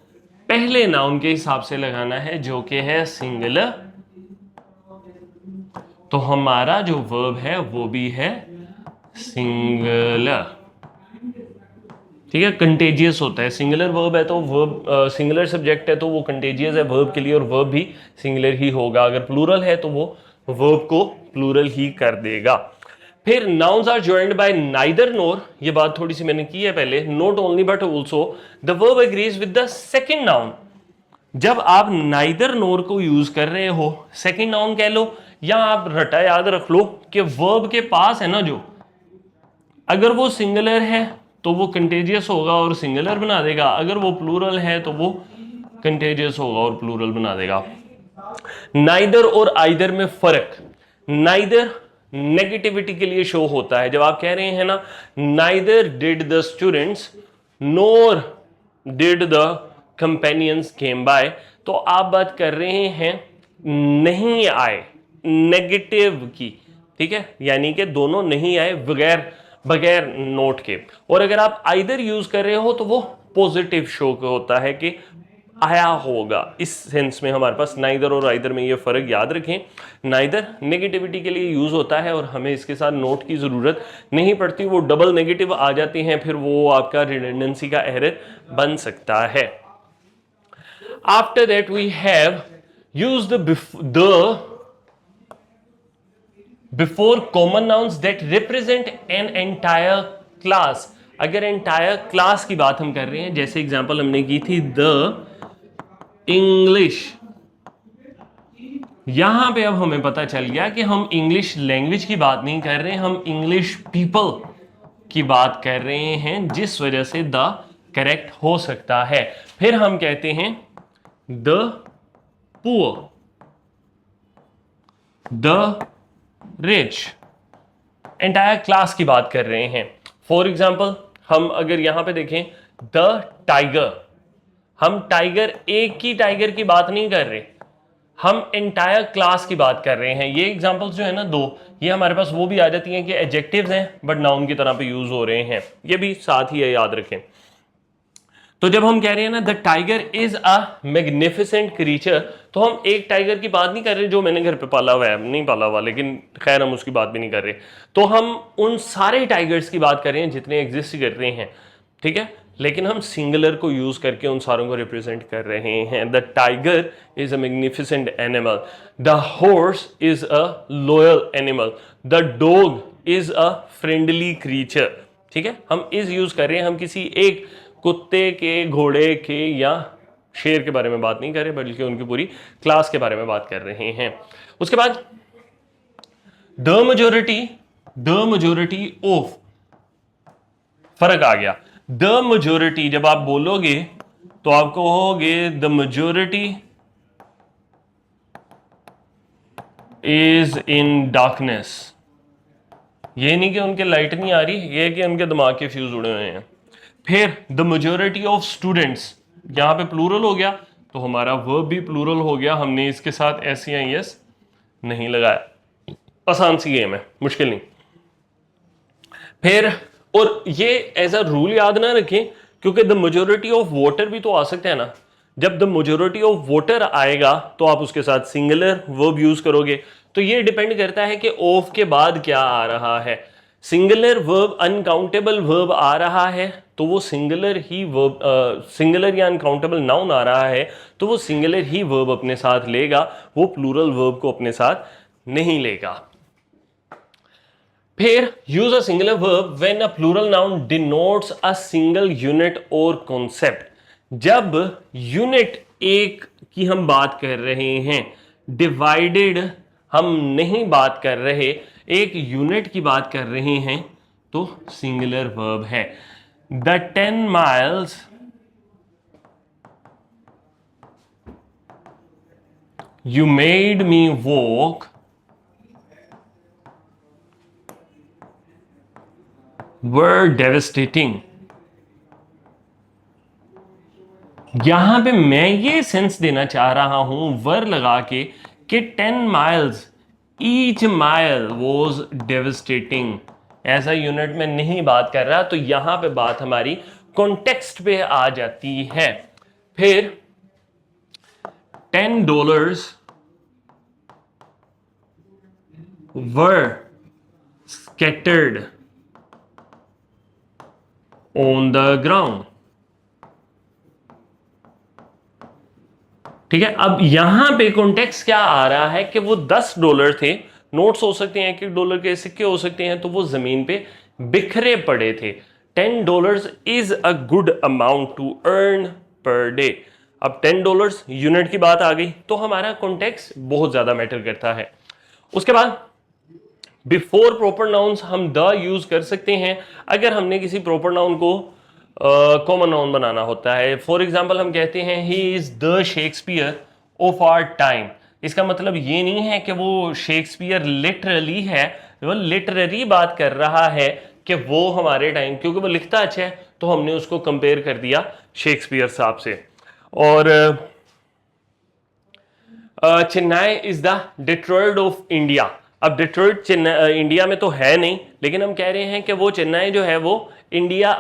पहले नाउन के हिसाब से लगाना है जो कि है सिंगुलर। तो हमारा जो वर्ब है वो भी है सिंगुलर। ठीक है, कंटेजियस होता है। सिंगुलर वर्ब है तो वर्ब, सिंगुलर सब्जेक्ट है तो वो कंटेजियस है वर्ब के लिए, और वर्ब भी सिंगुलर ही होगा। अगर प्लूरल है तो वो वर्ब को प्लूरल ही कर देगा। फिर nouns are joined by neither nor, ये बात थोड़ी सी मैंने की है पहले, not only but also the verb agrees with the second noun. जब आप नाइदर नोर को यूज कर रहे हो, सेकंड नाउन कह लो, या आप रटा याद रख लो कि वर्ब के पास है ना जो, अगर वो सिंगुलर है तो वो कंटेजियस होगा और सिंगुलर बना देगा, अगर वो प्लूरल है तो वो कंटेजियस होगा और प्लूरल बना देगा। नाइदर और आइदर में फर्क, नाइदर नेगेटिविटी के लिए शो होता है। जब आप कह रहे हैं ना neither did the students NOR did the companions came by, तो आप बात कर रहे हैं नहीं आए, नेगेटिव की। ठीक है, यानी कि दोनों नहीं आए बगैर नोट के। और अगर आप आइदर यूज कर रहे हो तो वो पॉजिटिव शो होता है कि आया होगा। इस सेंस में हमारे पास नाइदर और आइदर में ये फर्क याद रखें। नाइदर नेगेटिविटी के लिए यूज होता है और हमें इसके साथ नोट की जरूरत नहीं पड़ती, वो डबल नेगेटिव आ जाते हैं, फिर वो आपका रिडंडेंसी का एरर बन सकता है। After that we have use the before common nouns that represent an entire class. अगर एंटायर क्लास की बात हम कर रहे हैं, जैसे एग्जांपल हमने की थी द इंग्लिश, यहां पे अब हमें पता चल गया कि हम इंग्लिश लैंग्वेज की बात नहीं कर रहे, हम इंग्लिश पीपल की बात कर रहे हैं, जिस वजह से द करेक्ट हो सकता है। फिर हम कहते हैं the poor, the rich, entire class की बात कर रहे हैं। फॉर एग्जाम्पल हम अगर यहां पे देखें द टाइगर, हम टाइगर, एक ही टाइगर की बात नहीं कर रहे, हम एंटायर क्लास की बात कर रहे हैं। ये एग्जांपल्स जो है ना दो, ये हमारे पास वो भी आ जाती हैं कि एडजेक्टिव्स हैं बट नाउन की तरह पे यूज हो रहे हैं, ये भी साथ ही है, याद रखें। तो जब हम कह रहे हैं ना the tiger is a magnificent creature, तो हम एक टाइगर की बात नहीं कर रहे जो मैंने घर पे पाला हुआ है, नहीं पाला हुआ, लेकिन खैर हम उसकी बात भी नहीं कर रहे। तो हम उन सारे टाइगर्स की बात कर रहे हैं जितने एग्जिस्ट कर रहे हैं, ठीक है, लेकिन हम सिंगुलर को यूज करके उन सारों को रिप्रेजेंट कर रहे हैं। The tiger is a magnificent animal, the horse is a loyal animal, the dog is a friendly creature. ठीक है, हम इज यूज कर रहे हैं, हम किसी एक कुत्ते के, घोड़े के या शेर के बारे में बात नहीं कर रहे, बल्कि उनकी पूरी क्लास के बारे में बात कर रहे हैं। उसके बाद द मेजोरिटी ऑफ, फर्क आ गया। द मेजोरिटी जब आप बोलोगे तो आप कहोगे the majority is in darkness. ये नहीं कि उनके लाइट नहीं आ रही, ये कि उनके दिमाग के फ्यूज उड़े हुए हैं। फिर द मेजोरिटी ऑफ स्टूडेंट्स, यहां पे प्लूरल हो गया तो हमारा वर्ब भी प्लूरल हो गया, हमने इसके साथ एस या एस नहीं लगाया। आसान सी गेम है, मुश्किल नहीं। फिर और ये एज अ रूल याद ना रखें, क्योंकि द मेजोरिटी ऑफ वोटर भी तो आ सकते हैं ना। जब द मेजोरिटी ऑफ वोटर आएगा तो आप उसके साथ सिंगुलर वर्ब यूज करोगे। तो ये डिपेंड करता है कि ऑफ के बाद क्या आ रहा है। सिंगुलर वर्ब, अनकाउंटेबल वर्ब आ रहा है तो वो सिंगुलर ही वर्ब, सिंगुलर या अनकाउंटेबल नाउन आ रहा है तो वो सिंगुलर ही वर्ब अपने साथ लेगा, वो प्लूरल वर्ब को अपने साथ नहीं लेगा। फिर use a singular verb when a plural noun denotes a single unit और कॉन्सेप्ट। जब यूनिट एक की हम बात कर रहे हैं, डिवाइडेड हम नहीं बात कर रहे, एक यूनिट की बात कर रहे हैं, तो सिंगुलर वर्ब है। The 10 miles you made me walk were devastating। यहां पे मैं ये सेंस देना चाह रहा हूं वर लगा के कि 10 miles, each mile was devastating, ऐसा यूनिट में नहीं बात कर रहा, तो यहां पे बात हमारी कॉन्टेक्स्ट पे आ जाती है। फिर $10 were scattered on the ground। ठीक है, अब यहां पे कॉन्टेक्स्ट क्या आ रहा है कि वो $10 थे, नोट्स हो सकते हैं, $1 के सिक्के हो सकते हैं, तो वो जमीन पे बिखरे पड़े थे। $10 is a good amount to earn per day. अब $10 यूनिट की बात आ गई, तो हमारा कॉन्टेक्स्ट बहुत ज्यादा मैटर करता है। उसके बाद बिफोर प्रॉपर नाउन्स हम द यूज कर सकते हैं अगर हमने किसी प्रॉपर नाउन को कॉमन नाउन बनाना होता है। फॉर एग्जाम्पल हम कहते हैं he is the Shakespeare of our time. इसका मतलब ये नहीं है कि वो शेक्सपियर लिटरली है, वो लिटररी बात कर रहा है कि वो हमारे टाइम, क्योंकि वो लिखता अच्छा है तो हमने उसको कंपेयर कर दिया शेक्सपियर साहब से। और Chennai is the Detroit of India. अब डिट्रॉइट इंडिया में तो है नहीं, लेकिन हम कह रहे हैं कि वो चेन्नई जो है वो इंडिया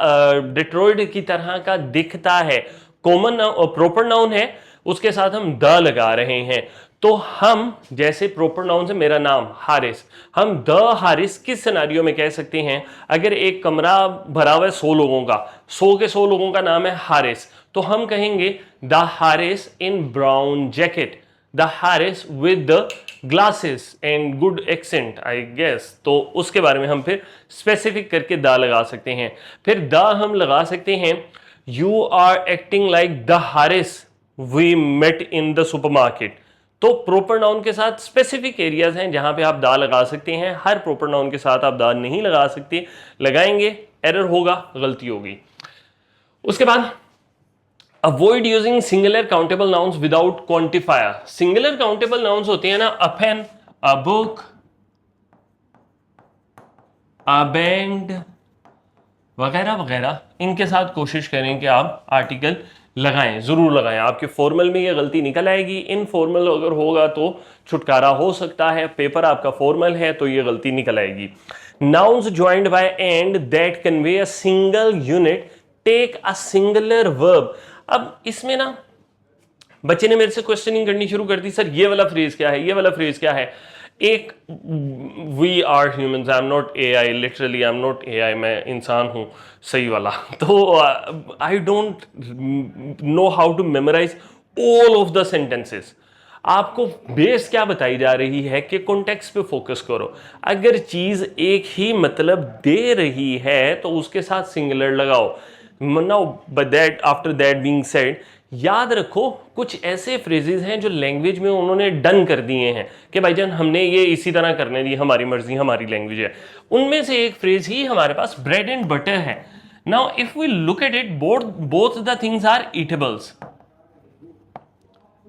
डिट्रॉइट की तरह का दिखता है। कॉमन प्रॉपर नाउन है, उसके साथ हम द लगा रहे हैं। तो हम जैसे प्रॉपर नाउन से मेरा नाम हारिस, हम द हारिस किस सिनेरियो में कह सकते हैं? अगर एक कमरा भरा हुआ है 100 लोगों का, 100 के 100 लोगों का नाम है हारिस, तो हम कहेंगे the Haris in brown jacket, the Haris with the glasses and good accent I guess. तो उसके बारे में हम फिर स्पेसिफिक करके द लगा सकते हैं। फिर द हम लगा सकते हैं you are acting like the Haris we met in the supermarket. तो प्रॉपर नाउन के साथ स्पेसिफिक एरियाज हैं जहां पे आप दा लगा सकते हैं। हर प्रॉपर नाउन के साथ आप दा नहीं लगा सकते, लगाएंगे एरर होगा, गलती होगी। उसके बाद avoid using singular countable nouns without quantifier. Singular countable nouns होते हैं ना, a pen, a book, a band वगैरह वगैरह, इनके साथ कोशिश करें कि आप आर्टिकल लगाएं, जरूर लगाएं। आपके फॉर्मल में ये गलती निकल आएगी, इनफॉर्मल अगर होगा तो छुटकारा हो सकता है। पेपर आपका फॉर्मल है तो ये गलती निकल आएगी। Nouns joined by and that convey a single unit take a singular verb. अब इसमें ना बच्चे ने मेरे से क्वेश्चनिंग करनी शुरू कर दी, सर ये वाला फ्रेज क्या है, ये वाला फ्रेज क्या है। एक we are humans, I am not AI, literally I am not AI, मैं इंसान हूं सही वाला। तो I don't know how to memorise all of the sentences. आपको बेस क्या बताई जा रही है कि कॉन्टेक्स्ट पे फोकस करो। अगर चीज एक ही मतलब दे रही है तो उसके साथ सिंगुलर लगाओ। Now but that after that being said, याद रखो कुछ ऐसे फ्रेजेस हैं जो लैंग्वेज में उन्होंने डन कर दिए हैं कि भाईजान हमने ये इसी तरह करने दी, हमारी मर्जी, हमारी लैंग्वेज है। उनमें से एक फ्रेज ही हमारे पास ब्रेड एंड बटर है। Now if we look at it, both the things are eatables,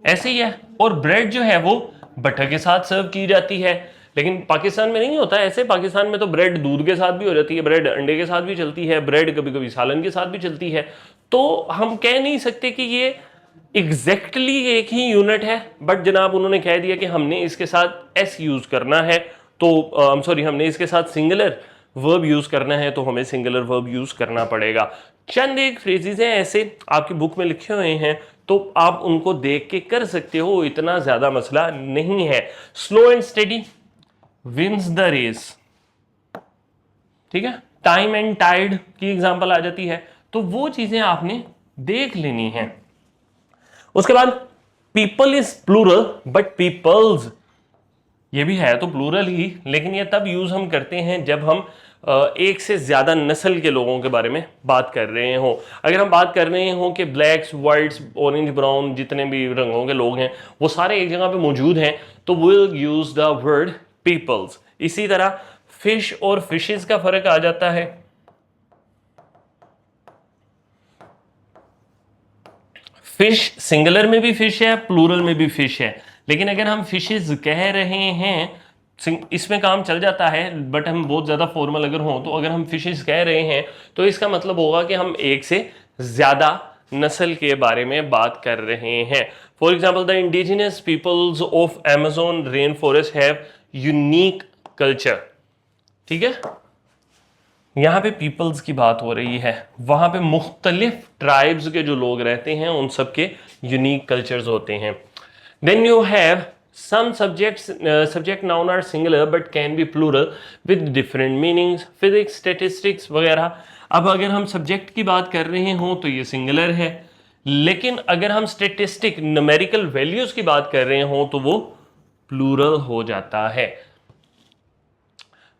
ऐसे ही है। और ब्रेड जो है वो बटर के साथ सर्व की जाती है, लेकिन पाकिस्तान में नहीं होता ऐसे। पाकिस्तान में तो ब्रेड दूध के साथ भी हो जाती है, ब्रेड अंडे के साथ भी चलती है, ब्रेड कभी कभी सालन के साथ भी चलती है। तो हम कह नहीं सकते कि ये एग्जैक्टली एक ही यूनिट है, बट जनाब उन्होंने कह दिया कि हमने इसके साथ एस यूज करना है, तो सॉरी हमने इसके साथ सिंगुलर वर्ब यूज करना है, तो हमें सिंगुलर वर्ब यूज करना पड़ेगा। चंद एक फ्रेजेस हैं ऐसे आपकी बुक में लिखे हुए हैं, तो आप उनको देख के कर सकते हो, इतना ज्यादा मसला नहीं है। Slow and steady wins the race, ठीक है। टाइम एंड टाइड की एग्जांपल आ जाती है, तो वो चीजें आपने देख लेनी है। उसके बाद people is plural but peoples, ये भी है तो प्लूरल ही, लेकिन ये तब यूज हम करते हैं जब हम एक से ज्यादा नस्ल के लोगों के बारे में बात कर रहे हो। अगर हम बात कर रहे हो कि ब्लैक्स, वाइट्स, ऑरेंज, ब्राउन, जितने भी रंगों के लोग हैं वो सारे एक जगह पे मौजूद हैं, तो will use the word peoples. इसी तरह फिश और फिशेस का फर्क आ जाता है। फिश सिंगुलर में भी फिश है, प्लूरल में भी फिश है, लेकिन अगर हम फिशेस कह रहे हैं इसमें काम चल जाता है, बट हम बहुत ज्यादा फॉर्मल अगर हो, तो अगर हम फिशेस कह रहे हैं तो इसका मतलब होगा कि हम एक से ज्यादा नस्ल के बारे में बात कर रहे हैं। For example the indigenous peoples of Amazon rain forest have unique culture, ठीक है। यहां पे पीपल्स की बात हो रही है, वहां पे मुख्तलिफ ट्राइब्स के जो लोग रहते हैं उन सब के यूनिक कल्चर्स होते हैं। Then you have some subject noun are singular but can be plural with different meanings. Physics, statistics वगैरह. अब अगर हम सब्जेक्ट की बात कर रहे हों तो ये सिंगुलर है, लेकिन अगर हम स्टेटिस्टिक न्यूमेरिकल वैल्यूज की बात कर रहे हों तो वो प्लूरल हो जाता है.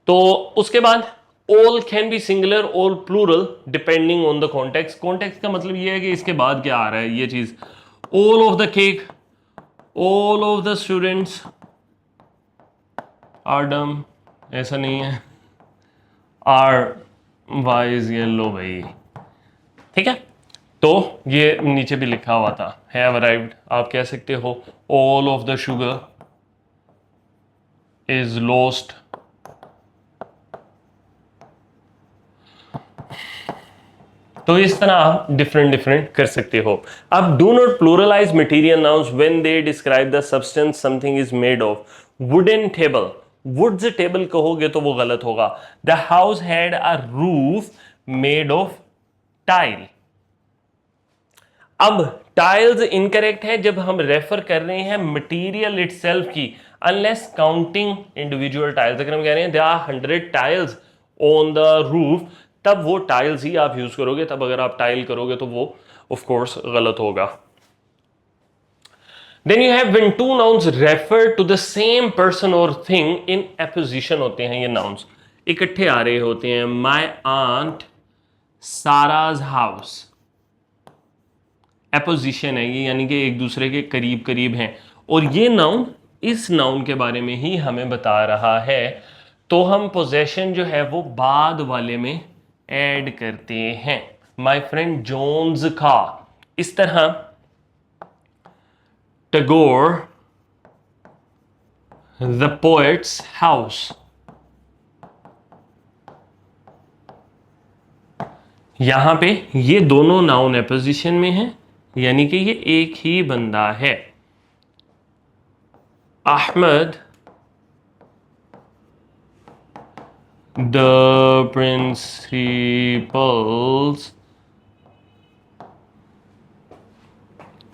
तो उसके बाद all can be singular or plural depending on the context. Context का मतलब ये है कि इसके बाद क्या आ रहा है. ये चीज all of the cake, all of the students are dumb, ऐसा नहीं है. are wise yellow भाई, ठीक है. तो ये नीचे भी लिखा हुआ था have arrived. आप कह सकते हो all of the sugar is lost. तो इस तरह आप डिफरेंट कर सकते हो. अब do not pluralize material nouns when they describe the substance something is made of. Wooden table, woods table कहोगे तो वो गलत होगा. The house had a roof made of tile. अब टाइल्स इनकरेक्ट है जब हम रेफर कर रहे हैं मटेरियल इटसेल्फ की, अनलेस काउंटिंग इंडिविजुअल टाइल्स. अगर हम कह रहे हैं there are 100 tiles on the roof, तब वो टाइल्स ही आप यूज करोगे. तब अगर आप टाइल करोगे तो वो ऑफ कोर्स गलत होगा. Then you have when two nouns refer to the same person और थिंग इन एपोजिशन होते हैं. ये नाउन्स इकट्ठे आ रहे होते हैं. My aunt Sara's house, apposition है ये, यानी कि एक दूसरे के करीब करीब हैं. और ये नाउन इस नाउन के बारे में ही हमें बता रहा है. तो हम पोजेशन जो है वो बाद वाले में ऐड करते हैं. माय फ्रेंड जोन्स खा. इस तरह टैगोर द पोएट्स हाउस, यहां पे ये दोनों नाउन एपोजिशन में हैं, यानी कि ये एक ही बंदा है. अहमद द प्रिंसिपल्स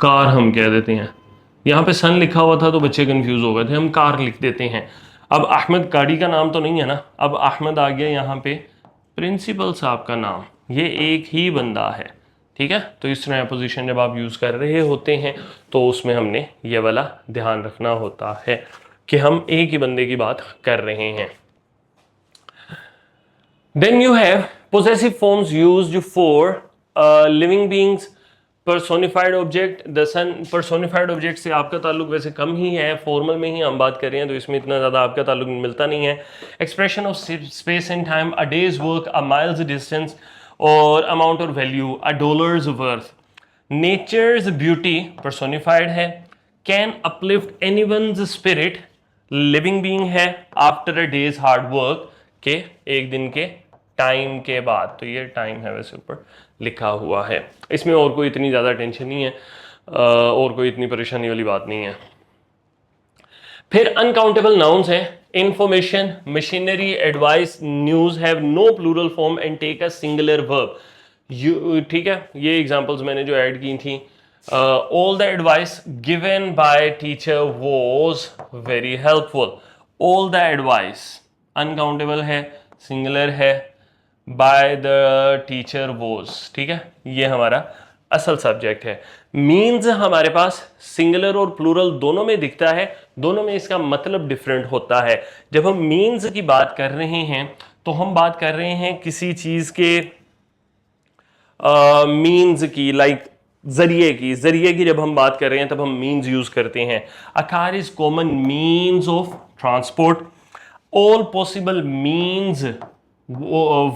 कार हम कह देते हैं. यहां पे सन लिखा हुआ था तो बच्चे कंफ्यूज हो गए थे, हम कार लिख देते हैं. अब अहमद गाड़ी का नाम तो नहीं है ना. अब अहमद आ गया यहां पे प्रिंसिपल साहब का नाम, ये एक ही बंदा है. ठीक है. तो इस तरह पोजीशन जब आप यूज कर रहे होते हैं तो उसमें हमने ये वाला ध्यान रखना होता है कि हम एक ही बंदे की बात कर रहे हैं. Then you have possessive forms used for living beings. Personified object, the sun. Personified object से आपका ताल्लुक वैसे कम ही है, फॉर्मल में ही हम बात कर रहे हैं तो इसमें इतना ज़्यादा आपका ताल्लुक मिलता नहीं है. Expression of space and time, a day's work, a mile's distance, और amount और value, a dollar's worth. Nature's beauty personified है. Can uplift anyone's spirit, living being है. After a day's hard work, के एक दिन के टाइम के बाद. तो ये टाइम है वैसे ऊपर लिखा हुआ है. इसमें और कोई इतनी ज़्यादा टेंशन नहीं है और कोई इतनी परेशानी वाली बात नहीं है. फिर अनकाउंटेबल नाउन्स हैं. Information, machinery, advice, news have no plural form and take a singular verb. ठीक है. ये एग्जांपल्स मैंने जो ऐड की थी. All the advice given by teacher was very helpful. All the advice uncountable है, सिंगुलर है, बाय द टीचर वॉज. ठीक है. ये हमारा असल सब्जेक्ट है. मीन्स हमारे पास सिंगुलर और प्लूरल दोनों में दिखता है, दोनों में इसका मतलब डिफरेंट होता है. जब हम मीन्स की बात कर रहे हैं तो हम बात कर रहे हैं किसी चीज के मीन्स की, लाइक जरिए की जब हम बात कर रहे हैं तब हम मीन्स यूज करते हैं. A car is common means of transport. All possible means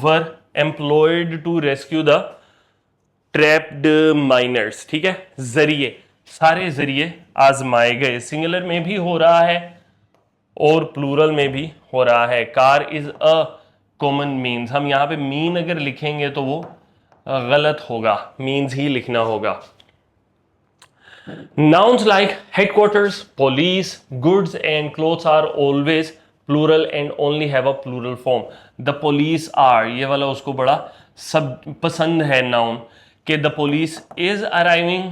were employed to rescue the trapped miners. ठीक है. जरिए, सारे जरिए आजमाए गए. सिंगुलर में भी हो रहा है और प्लूरल में भी हो रहा है. Car is a common means. हम यहां पे मीन अगर लिखेंगे तो वो गलत होगा, मीन्स ही लिखना होगा. Nouns like headquarters, police, goods and clothes are always plural and only have a plural form. The police are, ये वाला उसको बड़ा सब पसंद है नाउन कि the police is arriving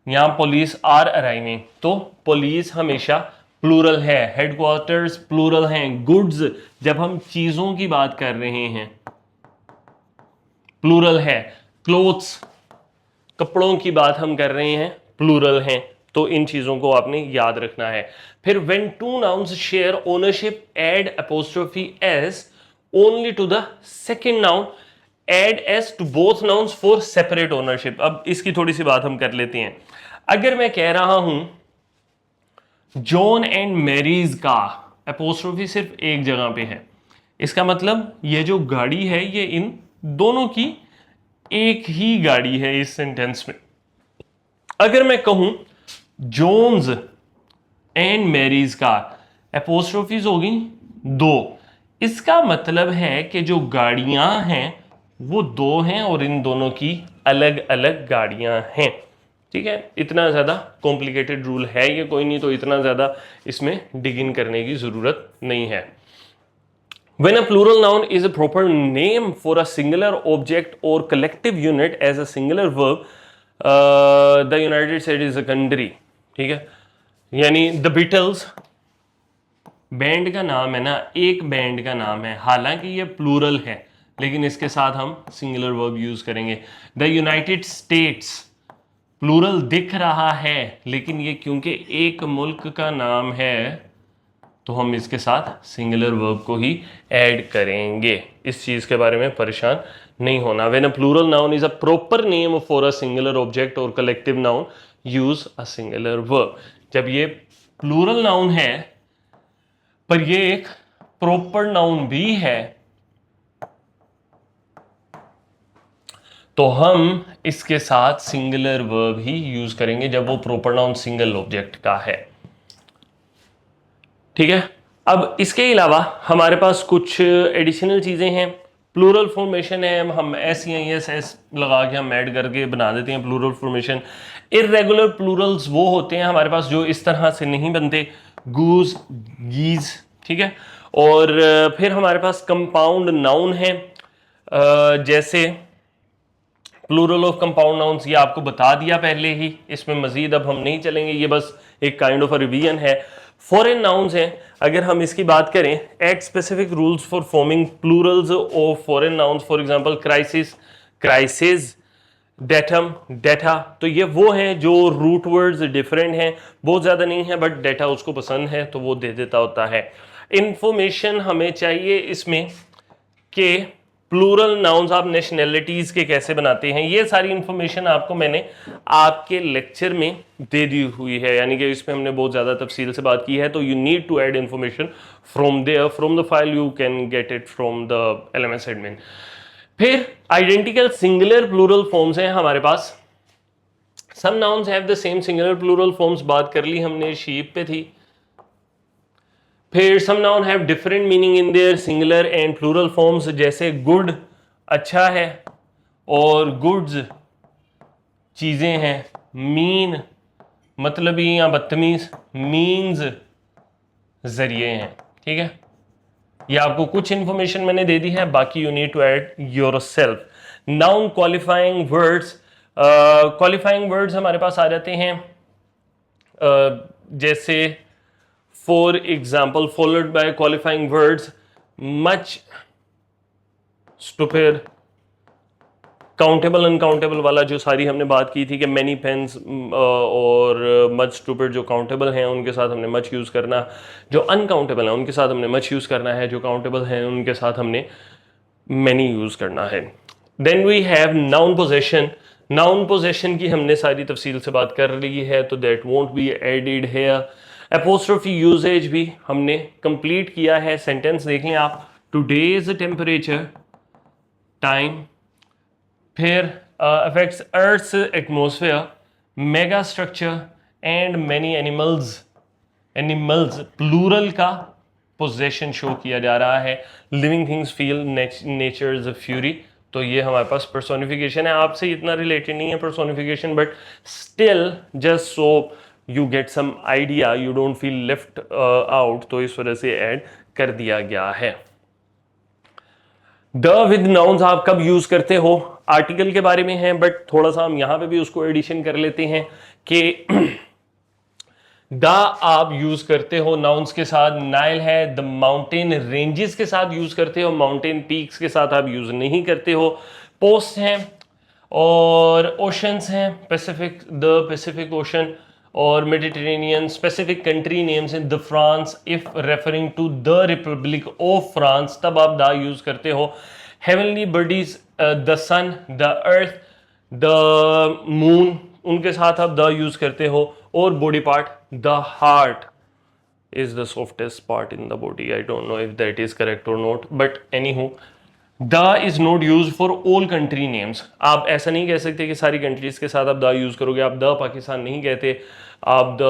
यहाँ पुलिस आर अराइविंग, तो पुलिस हमेशा प्लूरल है, हेडक्वार्टर्स प्लूरल हैं, गुड्स जब हम चीजों की बात कर रहे हैं प्लूरल है, क्लोथ्स कपड़ों की बात हम कर रहे हैं प्लूरल हैं। तो इन चीजों को आपने याद रखना है। फिर when two nouns share ownership add apostrophe S only to the second noun, add S to both nouns for separate ownership. अब इसकी थोड़ी सी बात हम कर लेते हैं। अगर मैं कह रहा हूं जॉन एंड मैरीज का, अपोस्ट्रोफी सिर्फ एक जगह पे है, इसका मतलब ये जो गाड़ी है ये इन दोनों की एक ही गाड़ी है इस सेंटेंस में। अगर मैं कहूं जोन्स एंड मैरीज का, एपोस्ट्रोफीज होगी दो, इसका मतलब है कि जो गाड़ियां हैं वो दो हैं और इन दोनों की अलग अलग गाड़ियां हैं। ठीक है, इतना ज़्यादा कॉम्प्लिकेटेड रूल है ये कोई नहीं, तो इतना ज़्यादा इसमें डिग इन करने की ज़रूरत नहीं है। When a plural noun is a proper name for a singular object or collective unit as a singular verb, the United States is a country। ठीक है, यानी द बीटल्स बैंड का नाम है ना, एक बैंड का नाम है, हालांकि ये प्लूरल है लेकिन इसके साथ हम सिंगुलर वर्ब यूज करेंगे। द यूनाइटेड स्टेट्स प्लूरल दिख रहा है लेकिन ये क्योंकि एक मुल्क का नाम है तो हम इसके साथ सिंगुलर वर्ब को ही ऐड करेंगे। इस चीज के बारे में परेशान नहीं होना। When a plural noun is a proper name for a singular object और collective noun, use a singular verb. जब ये प्लूरल नाउन है पर ये एक प्रॉपर नाउन भी है तो हम इसके साथ सिंगुलर वर्ब ही यूज करेंगे जब वो प्रॉपर नाउन सिंगल ऑब्जेक्ट का है। ठीक है, अब इसके अलावा हमारे पास कुछ एडिशनल चीजें हैं। प्लूरल फॉर्मेशन है, हम एस या एस एस लगा के हम ऐड करके बना देते हैं प्लूरल फॉर्मेशन। इर्रेगुलर प्लूरल्स वो होते हैं हमारे पास जो इस तरह से नहीं बनते, गूज गीज। ठीक है, और फिर हमारे पास कंपाउंड नाउन है, जैसे प्लूरल ऑफ कंपाउंड नाउन्स, ये आपको बता दिया पहले ही, इसमें मजीद अब हम नहीं चलेंगे, ये बस एक काइंड ऑफ अ रिवीजन है। फॉरेन नाउन्स हैं, अगर हम इसकी बात करें, act specific rules for forming Plurals of foreign nouns, for example crisis, crisis, datum, data. तो ये वो हैं जो रूट वर्ड्स डिफरेंट हैं, बहुत ज़्यादा नहीं है बट डेटा उसको पसंद है तो वो दे देता होता है। इंफॉर्मेशन हमें चाहिए इसमें कि प्लूरल नाउन्स आप नेशनैलिटीज के कैसे बनाते हैं, ये सारी इंफॉर्मेशन आपको मैंने आपके लेक्चर में दे दी हुई है, यानी कि इसमें हमने बहुत ज़्यादा तफसील से बात की है। तो you need to add information from there, from the file, you can get it from the LMS admin. फिर आइडेंटिकल सिंगुलर प्लूरल फॉर्म्स हैं हमारे पास। Some nouns have the same singular plural forms, बात कर ली हमने, शीप पे थी। फिर some noun have different meaning in their singular and plural forms, जैसे गुड अच्छा है और गुड्स चीजें हैं, मीन मतलबी या बदतमीज, मीन्स जरिए हैं। ठीक है, ये आपको कुछ इंफॉर्मेशन मैंने दे दी है, बाकी you need to add yourself. Noun qualifying words, qualifying words हमारे पास आ जाते हैं, जैसे for example followed by qualifying words, much, stupid, countable uncountable वाला जो सारी हमने बात की थी कि मैनी पेन्स और मच स्टूपिड जो काउंटेबल हैं उनके साथ हमने मच यूज़ करना, जो अनकाउंटेबल हैं उनके साथ हमने मच यूज़ करना है, जो काउंटेबल हैं उनके साथ हमने मैनी यूज़ करना है। Then we have noun possession. Noun possession की हमने सारी तफसील से बात कर ली है तो that won't be added here. Apostrophe usages भी हमने कंप्लीट किया है। सेंटेंस देख लें आप, टुडेज टेम्परेचर, टाइम, फिर affects Earth's atmosphere, mega structure and many animals. Animals plural का पोजेशन शो किया जा रहा है। Living things feel nature's fury, तो ये हमारे पास पर्सोनिफिकेशन है। आपसे इतना रिलेटेड नहीं है personification, but still just so you get some idea, you don't feel left out, तो इस वजह से ऐड कर दिया गया है। द विद नाउन्स आप कब यूज करते हो, आर्टिकल के बारे में है, बट थोड़ा सा हम यहां पे भी उसको एडिशन कर लेते हैं कि द आप यूज करते हो नाउन्स के साथ, नाइल है, द माउंटेन रेंजेस के साथ यूज करते हो, माउंटेन पीक्स के साथ आप यूज नहीं करते हो। पोस्ट हैं और ओशंस हैं, पैसिफिक, द पैसिफिक ओशन और Mediterranean. Specific country names in the France if referring to the Republic of France, तब आप द यूज करते हो। Heavenly bodies, the sun, the earth, the moon, उनके साथ आप द यूज करते हो। और body part, the heart is the softest part in the body. I don't know if that is correct or not, but anywho, the is not used for all country names. आप ऐसा नहीं कह सकते कि सारी कंट्रीज के साथ आप द यूज करोगे। आप द पाकिस्तान नहीं कहते, आप द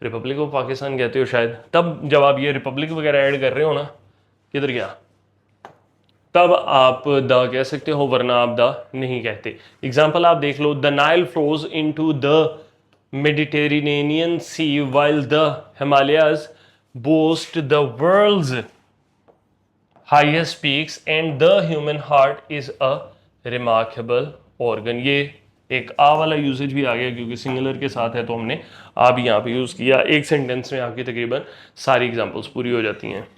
रिपब्लिक ऑफ पाकिस्तान कहते हो शायद, तब जब आप ये रिपब्लिक वगैरह ऐड कर रहे हो ना, किधर गया, तब आप द कह सकते हो, वरना आप द नहीं कहते। एग्जाम्पल आप देख लो, the Nile flows into the Mediterranean Sea while the Himalayas boast the world's highest peaks and the human heart is a remarkable organ। ये एक आ वाला यूजेज भी आ गया क्योंकि सिंगुलर के साथ है, तो हमने आ भी यहाँ पे यूज किया। एक सेंटेंस में आपकी तकरीबन सारी एग्जांपल्स पूरी हो जाती हैं।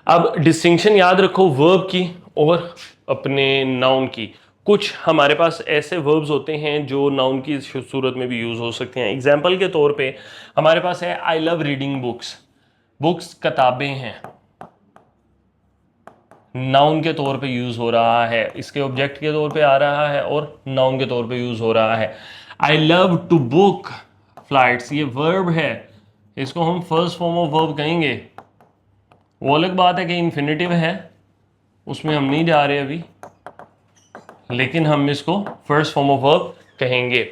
अब डिस्टिंक्शन याद रखो वर्ब की और अपने नाउन की। कुछ हमारे पास ऐसे वर्ब्स होते हैं जो नाउन की सूरत में भी यूज हो सकते हैं। एग्जाम्पल के तौर पे हमारे पास है I love reading books, books किताबें हैं, नाउन के तौर पे यूज हो रहा है, इसके ऑब्जेक्ट के तौर पे आ रहा है और नाउन के तौर पे यूज हो रहा है। I love to book flights, ये वर्ब है, इसको हम फर्स्ट फॉर्म ऑफ वर्ब कहेंगे। वो अलग बात है कि इन्फिनेटिव है, उसमें हम नहीं जा रहे अभी, लेकिन हम इसको फर्स्ट फॉर्म ऑफ वर्ब कहेंगे।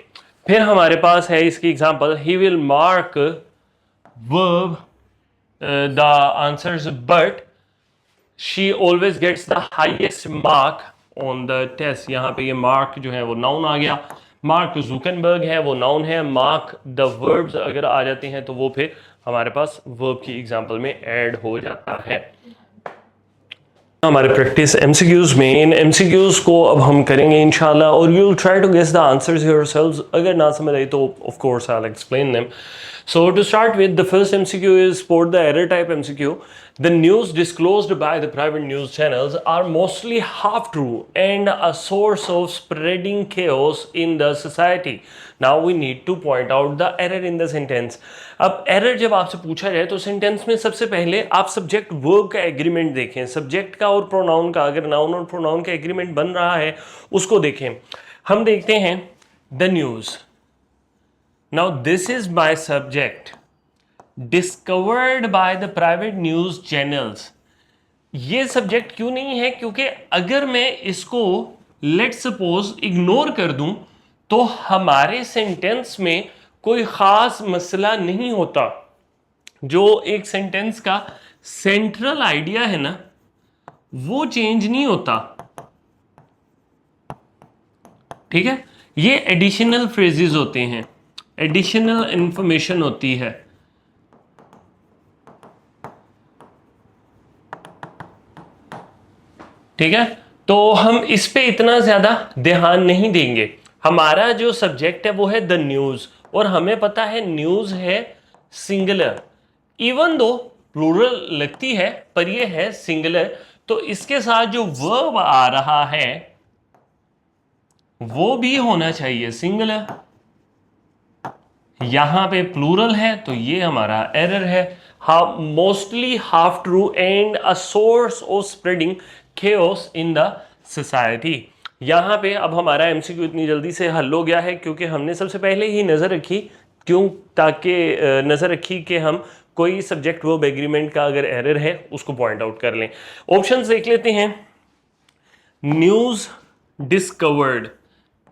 फिर हमारे पास है इसकी example, he will mark verb the answers but she always gets the highest mark on the test. यहाँ पे ये मार्क जो है वो नाउन आ गया। मार्क जुकनबर्ग है, वो नाउन है। मार्क द वर्ब्स अगर आ जाते हैं तो वो फिर हमारे पास वर्ब की एग्जांपल में ऐड हो जाता है। हमारे प्रैक्टिस एमसीक्यूज में, इन एमसीक्यूज को अब हम करेंगे इंशाल्लाह, और you will try to guess the answers yourselves. अगर ना समझ आई तो of course I will explain them. So to start with, the first MCQ is for the error type MCQ. The news disclosed by the private news channels are mostly half true and a source of spreading chaos in the society. Now we need to point out the error in the sentence. अब error जब आपसे पूछा जाए तो सेंटेंस में सबसे पहले आप सब्जेक्ट वर्ब का एग्रीमेंट देखें, सब्जेक्ट का और प्रोनाउन का। अगर नाउन और प्रोनाउन का एग्रीमेंट बन रहा है उसको देखें। हम देखते हैं the news. Now this is my subject discovered by the private news channels। ये सब्जेक्ट क्यों नहीं है? क्योंकि अगर मैं इसको लेट सपोज इग्नोर कर दूं तो हमारे सेंटेंस में कोई खास मसला नहीं होता। जो एक सेंटेंस का सेंट्रल आइडिया है ना, वो चेंज नहीं होता। ठीक है, ये एडिशनल फ्रेजेस होते हैं, एडिशनल इंफॉर्मेशन होती है। ठीक है, तो हम इस पे इतना ज्यादा ध्यान नहीं देंगे। हमारा जो सब्जेक्ट है वो है द न्यूज, और हमें पता है न्यूज है सिंगुलर, इवन दो प्लूरल लगती है पर ये है सिंगुलर। तो इसके साथ जो वर्ब आ रहा है वो भी होना चाहिए सिंगुलर। यहां पे प्लूरल है तो ये हमारा एरर है। Mostly half true and a source of spreading chaos in the society. यहां पे अब हमारा एमसीक्यू इतनी जल्दी से हल हो गया है क्योंकि हमने सबसे पहले ही नजर रखी, क्यों, ताकि नजर रखी कि हम कोई सब्जेक्ट वर्ब एग्रीमेंट का अगर एरर है उसको पॉइंट आउट कर लें। ऑप्शंस देख लेते हैं। न्यूज डिस्कवर्ड,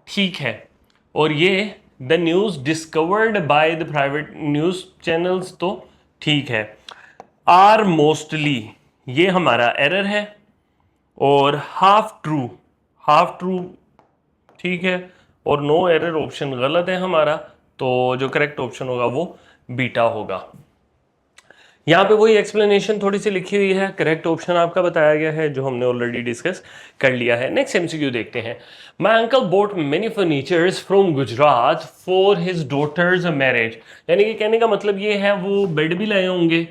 ठीक है, और ये the news discovered by the private news channels तो ठीक है। आर मोस्टली, ये हमारा एरर है, और हाफ ट्रू ठीक है, और नो एरर ऑप्शन गलत है हमारा। तो जो करेक्ट ऑप्शन होगा वो बीटा होगा। यहाँ पे वही एक्सप्लेनेशन थोड़ी सी लिखी हुई है, करेक्ट ऑप्शन आपका बताया गया है जो हमने ऑलरेडी डिस्कस कर लिया है। नेक्स्ट एमसीक्यू देखते हैं। My uncle bought many furnitures from Gujarat for his daughter's marriage. यानी कि कहने का मतलब ये है वो बेड भी लाए होंगे,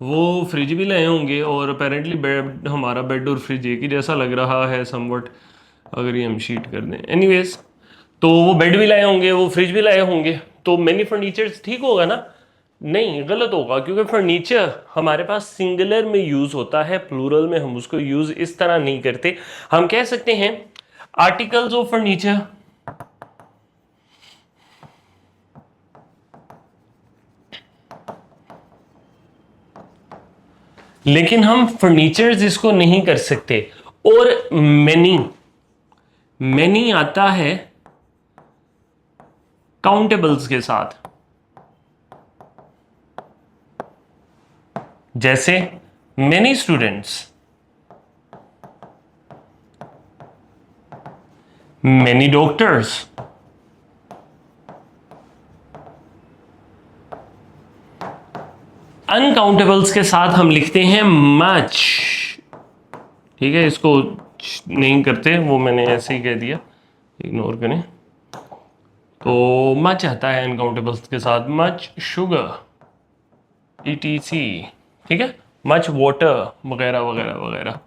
वो फ्रिज भी लाए होंगे, और अपेरेंटली बेड, हमारा बेड और फ्रिज एक ही जैसा लग रहा है समवट, अगर ये हम शीट कर दें। एनीवेज, तो वो बेड भी लाए होंगे, वो फ्रिज भी लाए होंगे, तो मेनी फर्नीचर्स ठीक होगा ना? नहीं, गलत होगा, क्योंकि फर्नीचर हमारे पास सिंगुलर में यूज होता है, प्लूरल में हम उसको यूज इस तरह नहीं करते। हम कह सकते हैं आर्टिकल्स ऑफ फर्नीचर, लेकिन हम फर्नीचर्स इसको नहीं कर सकते। और मेनी, मेनी आता है काउंटेबल्स के साथ, जैसे many students, many doctors, uncountables के साथ हम लिखते हैं मच। ठीक है, इसको नहीं करते, वो मैंने ऐसे ही कह दिया, इग्नोर करें। तो मच आता है अनकाउंटेबल्स के साथ, मच शुगर, ETC, ठीक है, मच वाटर वगैरह वगैरह वगैरह।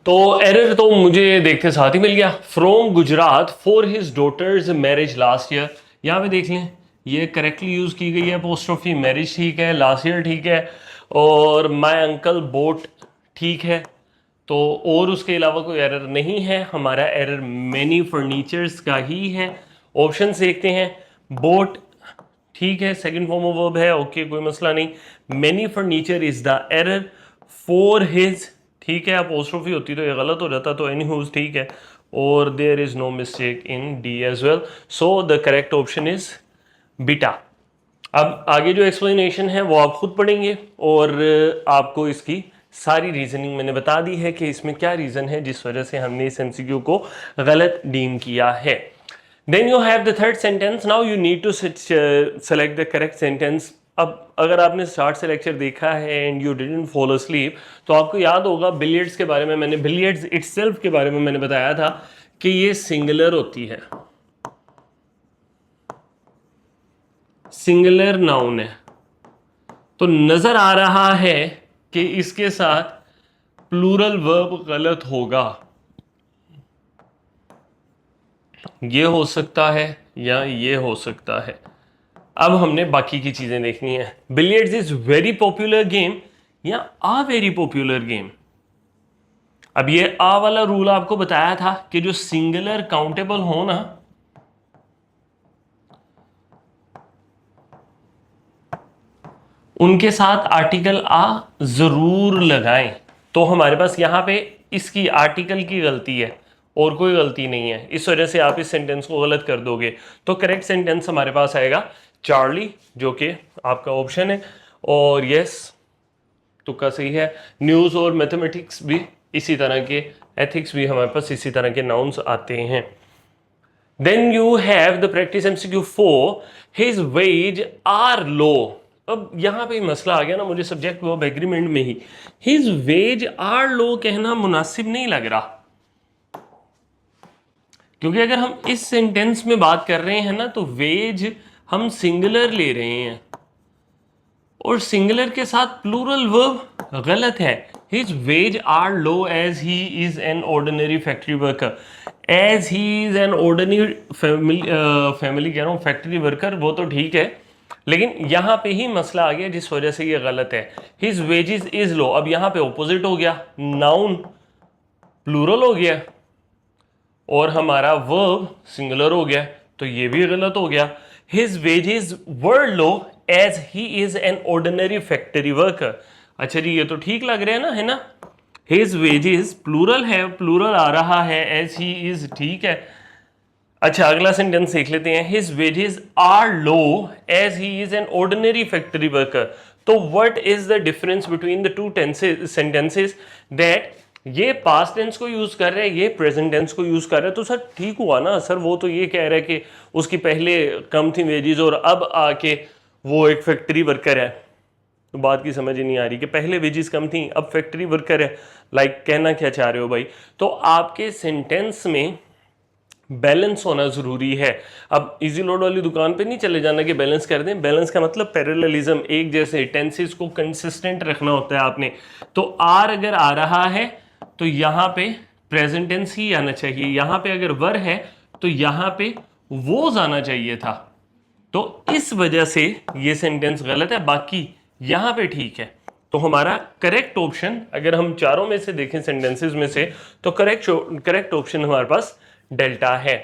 तो एरर तो मुझे देखते साथ ही मिल गया। From Gujarat for his daughter's marriage last year, यहाँ पे देख लें ये करेक्टली यूज की गई है अपोस्ट्रोफी, मैरिज ठीक है, लास्ट ईयर ठीक है, और माय अंकल बोट ठीक है। तो और उसके अलावा कोई एरर नहीं है, हमारा एरर मेनी फर्नीचर्स का ही है। ऑप्शन देखते हैं, बोट ठीक है, सेकंड फॉर्म ऑफ वर्ब है, ओके कोई मसला नहीं। Many furniture is the error, for his ठीक है, अपोस्ट्रोफी होती तो ये गलत हो जाता, तो एनी हुज ठीक है, और there is no mistake in D as well, so the correct option is beta. अब आगे जो एक्सप्लेनेशन है वो आप खुद पढ़ेंगे, और आपको इसकी सारी रीजनिंग मैंने बता दी है कि इसमें क्या रीजन है जिस वजह से हमने इस एमसीक्यू को गलत डीम किया है। Then you have the third sentence. Now you need to select the correct sentence. अब अगर आपने स्टार्ट से लेक्चर देखा है and you didn't fall asleep, तो आपको याद होगा बिलियर्ड्स के बारे में, मैंने बिलियर्ड्स इटसेल्फ के बारे में मैंने बताया था कि ये सिंगुलर होती है, सिंगुलर नाउन है। तो नजर आ रहा है कि इसके साथ प्लूरल वर्ब गलत होगा, ये हो सकता है या ये हो सकता है। अब हमने बाकी की चीजें देखनी है। Billiards is very popular game या आ वेरी पॉपुलर गेम। अब ये आ वाला रूल आपको बताया था कि जो सिंगुलर काउंटेबल हो ना, उनके साथ आर्टिकल आ जरूर लगाएं। तो हमारे पास यहां पे इसकी आर्टिकल की गलती है और कोई गलती नहीं है, इस वजह से आप इस सेंटेंस को गलत कर दोगे। तो करेक्ट सेंटेंस हमारे पास आएगा चार्ली, जो कि आपका ऑप्शन है, और यस तुक्का सही है। न्यूज़ और मैथमेटिक्स भी इसी तरह के, एथिक्स भी हमारे पास इसी तरह के नाउन्स आते हैं। Then you have the practice MCQ 4, his wage are low. अब यहां पे मसला आ गया ना, मुझे सब्जेक्ट वर्ब एग्रीमेंट में ही हिज वेज आर लो कहना मुनासिब नहीं लग रहा, क्योंकि अगर हम इस सेंटेंस में बात कर रहे हैं ना, तो वेज हम सिंगुलर ले रहे हैं और सिंगुलर के साथ प्लूरल वर्ब गलत है। His wage are low as he is an ordinary factory worker. As he is an ordinary family कह रहा हूं, फैक्ट्री वर्कर, वो तो ठीक है, लेकिन यहां पे ही मसला आ गया जिस वजह से ये गलत है। हिज वेजेस इज लो, अब यहां पे ऑपोजिट हो गया, नाउन प्लूरल हो गया और हमारा वर्ब सिंगुलर हो गया, तो ये भी गलत हो गया। His wages were low as he is an ordinary factory worker. अच्छा जी, ये तो ठीक लग रहा है ना, है ना। हिज वेजेस प्लूरल है, प्लूरल आ रहा है, एज ही इज ठीक है। अच्छा, अगला सेंटेंस देख लेते हैं। His wages are low as he is an ordinary factory worker. तो what is the difference between the two sentences? That ये पास्ट टेंस को यूज कर रहे हैं, ये प्रेजेंट टेंस को यूज कर रहे हैं, तो सर ठीक हुआ ना सर। वो तो ये कह रहे हैं कि उसकी पहले कम थी वेजेस और अब आके वो एक फैक्ट्री वर्कर है, तो बात की समझ ही नहीं आ रही कि पहले वेजेस कम थी अब फैक्ट्री वर्कर है, लाइक कहना क्या चाह रहे हो भाई। तो आपके सेंटेंस में बैलेंस होना जरूरी है। अब इजी लोड वाली दुकान पे नहीं चले जाना कि बैलेंस कर दें, बैलेंस का मतलब पैरेललिज्म, एक जैसे टेंसेस को कंसिस्टेंट रखना होता है आपने। तो आर अगर आ रहा है तो यहाँ पे प्रेजेंट टेंस ही आना चाहिए, यहाँ पे अगर वर है तो यहाँ पे वोज आना चाहिए था। तो इस वजह से ये सेंटेंस गलत है, बाकी यहाँ पे ठीक है। तो हमारा करेक्ट ऑप्शन, अगर हम चारों में से देखें सेंटेंसेस में से, तो करेक्ट ऑप्शन हमारे पास डेल्टा है।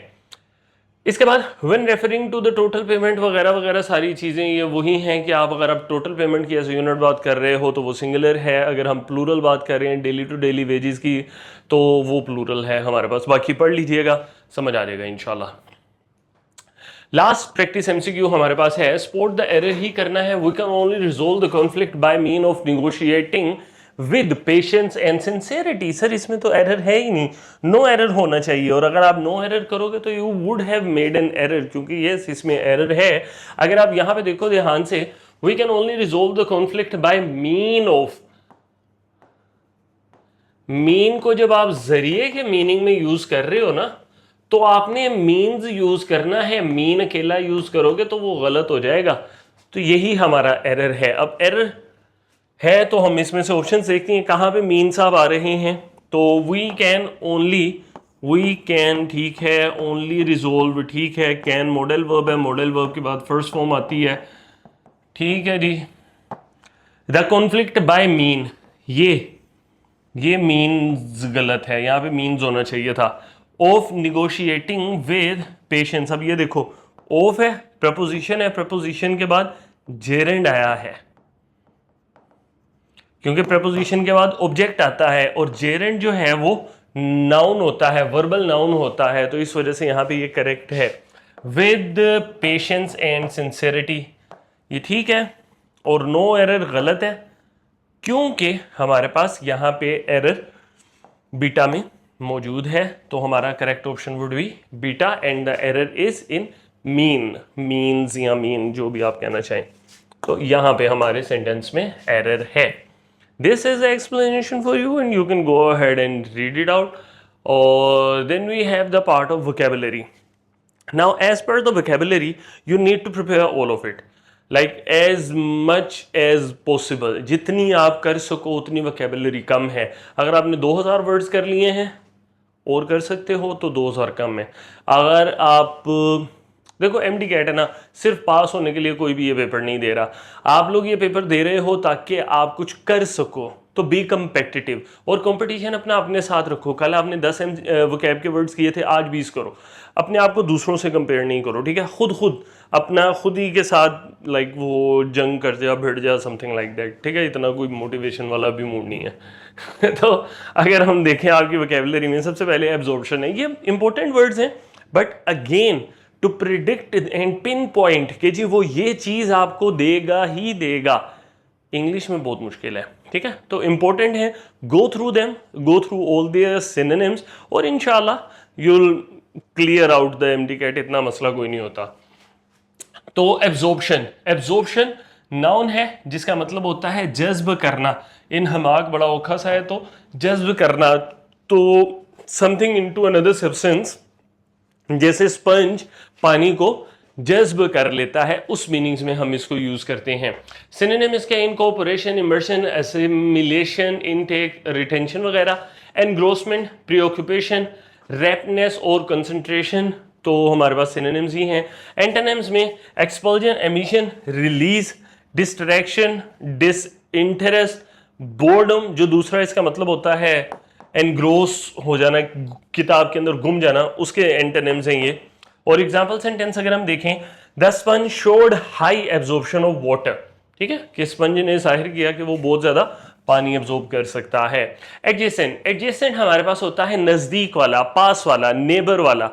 इसके बाद when referring to the total payment वगैरह वगैरह सारी चीज़ें ये वही हैं कि आप अगर आप टोटल पेमेंट की एज यूनिट बात कर रहे हो तो वो सिंगुलर है, अगर हम प्लूरल बात कर रहे हैं डेली टू डेली वेजेस की तो वो प्लूरल है हमारे पास। बाकी पढ़ लीजिएगा, समझ आ जाएगा इंशाल्लाह। लास्ट प्रैक्टिस एमसीक्यू हमारे पास है, स्पॉट द एरर ही करना है। We can only resolve the conflict by mean of negotiating with patience and sincerity. Sir इसमें तो एरर है ही नहीं, नो एरर होना चाहिए, और अगर आप नो एरर करोगे तो you would have made an error, क्योंकि यस इसमें एरर है। अगर आप यहां पे देखो ध्यान से, we can only resolve the conflict by mean of, mean को जब आप जरिए के मीनिंग में यूज कर रहे हो ना तो आपने मीन्स यूज करना है, मीन अकेला यूज करोगे तो वो गलत हो जाएगा। तो यही हमारा एरर है। अब एरर है तो हम इसमें से ऑप्शन देखते हैं कहाँ पे मीन साहब आ रहे हैं। तो वी कैन ठीक है, ओनली रिजोल्व ठीक है, कैन मॉडल वर्ब है, मॉडल वर्ब के बाद फर्स्ट फॉर्म आती है, ठीक है जी। द कॉन्फ्लिक्ट बाय मीन, ये मीन्स गलत है, यहाँ पे मीन्स होना चाहिए था। ऑफ निगोशिएटिंग विद पेशेंस, अब ये देखो ऑफ है, प्रपोजिशन है, प्रपोजिशन के बाद जेरेंड आया है, क्योंकि प्रपोजिशन के बाद ऑब्जेक्ट आता है और जेरेंड जो है वो नाउन होता है, वर्बल नाउन होता है, तो इस वजह से यहां पे ये करेक्ट है। विद पेशेंस एंड सिंसेरिटी, ये ठीक है, और नो एरर गलत है, क्योंकि हमारे पास यहां पे एरर बीटा में मौजूद है। तो हमारा correct option would be beta and the error is in mean, means या मीन जो भी आप कहना चाहें। तो यहां पे हमारे सेंटेंस में एरर है। This is the explanation for you and you can go ahead and read it out. Or then we have the part of vocabulary. Now as per the vocabulary, you need to prepare all of it. Like as much as possible. जितनी आप कर सको उतनी vocabulary कम है। अगर आपने 2000 वर्ड्स कर लिए हैं और कर सकते हो तो 2000 कम है। अगर आप देखो एमडी कैट है ना, सिर्फ पास होने के लिए कोई भी ये पेपर नहीं दे रहा। आप लोग ये पेपर दे रहे हो ताकि आप कुछ कर सको, तो बी कम्पिटिटिव, और कंपटीशन अपना अपने साथ रखो। कल आपने 10 वोकैब के वर्ड्स किए थे, आज 20 करो। अपने आप को दूसरों से कंपेयर नहीं करो, ठीक है। खुद अपना खुद ही के साथ लाइक वो जंग कर जा, भिड़ जा, समथिंग लाइक दैट, ठीक है। इतना कोई मोटिवेशन वाला भी मूड नहीं है। तो अगर हम देखें आपकी वोकैबुलरी में सबसे पहले एब्जॉर्प्शन है, ये इंपॉर्टेंट वर्ड्स हैं, but again to predict and pin point कि जी वो ये चीज आपको देगा ही देगा, इंग्लिश में बहुत मुश्किल है, ठीक है। तो इंपॉर्टेंट है, go through them, go through all their synonyms, और इंशाल्लाह you will clear out the MD CAT, इतना मसला कोई नहीं होता। तो एब्जॉर्प्शन नाउन है जिसका मतलब होता है जज्ब करना। इन हमाक बड़ा औखा सा है, तो जज्ब करना, तो समथिंग इनटू अनदर सब्सटेंस, जैसे स्पंज पानी को जज्ब कर लेता है, उस मीनिंग्स में हम इसको यूज करते हैं। सिनोनिम इसके incorporation, immersion, assimilation, intake, retention वगैरह, एनग्रोसमेंट, प्रीऑक्यूपेशन, रैप्टनेस और कंसंट्रेशन, तो हमारे पास सिनोनिम्स ही हैं। एंटोनिम्स में expulsion, emission, release, distraction, disinterest, boredom, जो दूसरा इसका मतलब होता है एनग्रोस हो जाना, किताब के अंदर गुम जाना, उसके एंटोनिम्स हैं ये। और एग्जांपल सेंटेंस अगर हम देखें, the sponge showed high absorption of water, ठीक है, कि स्पंज ने जाहिर किया कि वो बहुत ज्यादा पानी एब्जॉर्ब कर सकता है। एडजेसेंट हमारे पास होता है नजदीक वाला, पास वाला, नेबर वाला,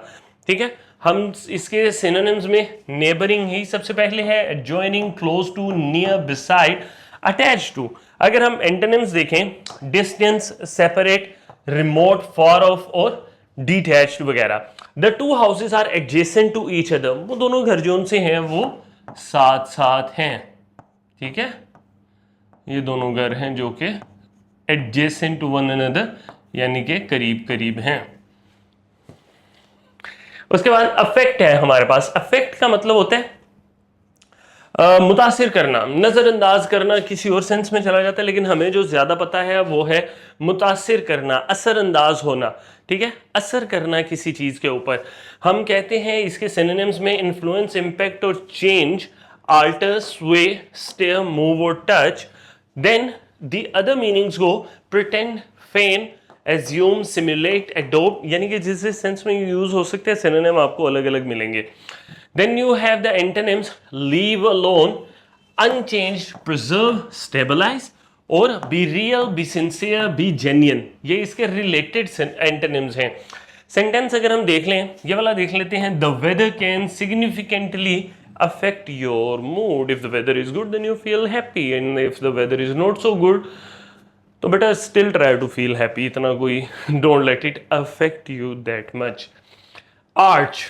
ठीक है। हम इसके सिनोनिम्स में नेबरिंग ही सबसे पहले है, adjoining, close to, near, beside, attach to. अगर हम एंटोनिम्स देखें, distance, separate, remote, far off और डिटैच्ड वगैरह। The two houses are adjacent to each other, वो दोनों घर जो उनसे हैं वो साथ साथ हैं, ठीक है, ये दोनों घर हैं जो कि एडजेसेंट टू वन अनदर, यानी कि करीब करीब हैं। उसके बाद अफेक्ट है हमारे पास। अफेक्ट का मतलब होता है मुतासिर करना, नजरअंदाज करना किसी और सेंस में चला जाता है, लेकिन हमें जो ज्यादा पता है वो है मुतासिर करना, असरअंदाज होना, ठीक है, असर करना किसी चीज के ऊपर। हम कहते हैं इसके सिनोनिम्स में इन्फ्लुएंस, इम्पैक्ट और change, alter, sway, stir, move और touch. Then the other meanings go pretend, feign, assume, simulate, adopt, यानी कि जिस जिस सेंस में यूज हो सकते हैं सिनोनिम आपको अलग अलग मिलेंगे। Then you have the antonyms leave alone, unchanged, preserve, stabilize और be real, be sincere, be genuine। ये इसके रिलेटेड एंटोनिम्स हैं। सेंटेंस अगर हम देख लें, ये वाला देख लेते हैं, the weather can significantly affect your mood. If the weather is good, then you feel happy, and if the weather is not so good, तो बेटा still try to feel happy। इतना कोई don't let it affect you that much। Arch,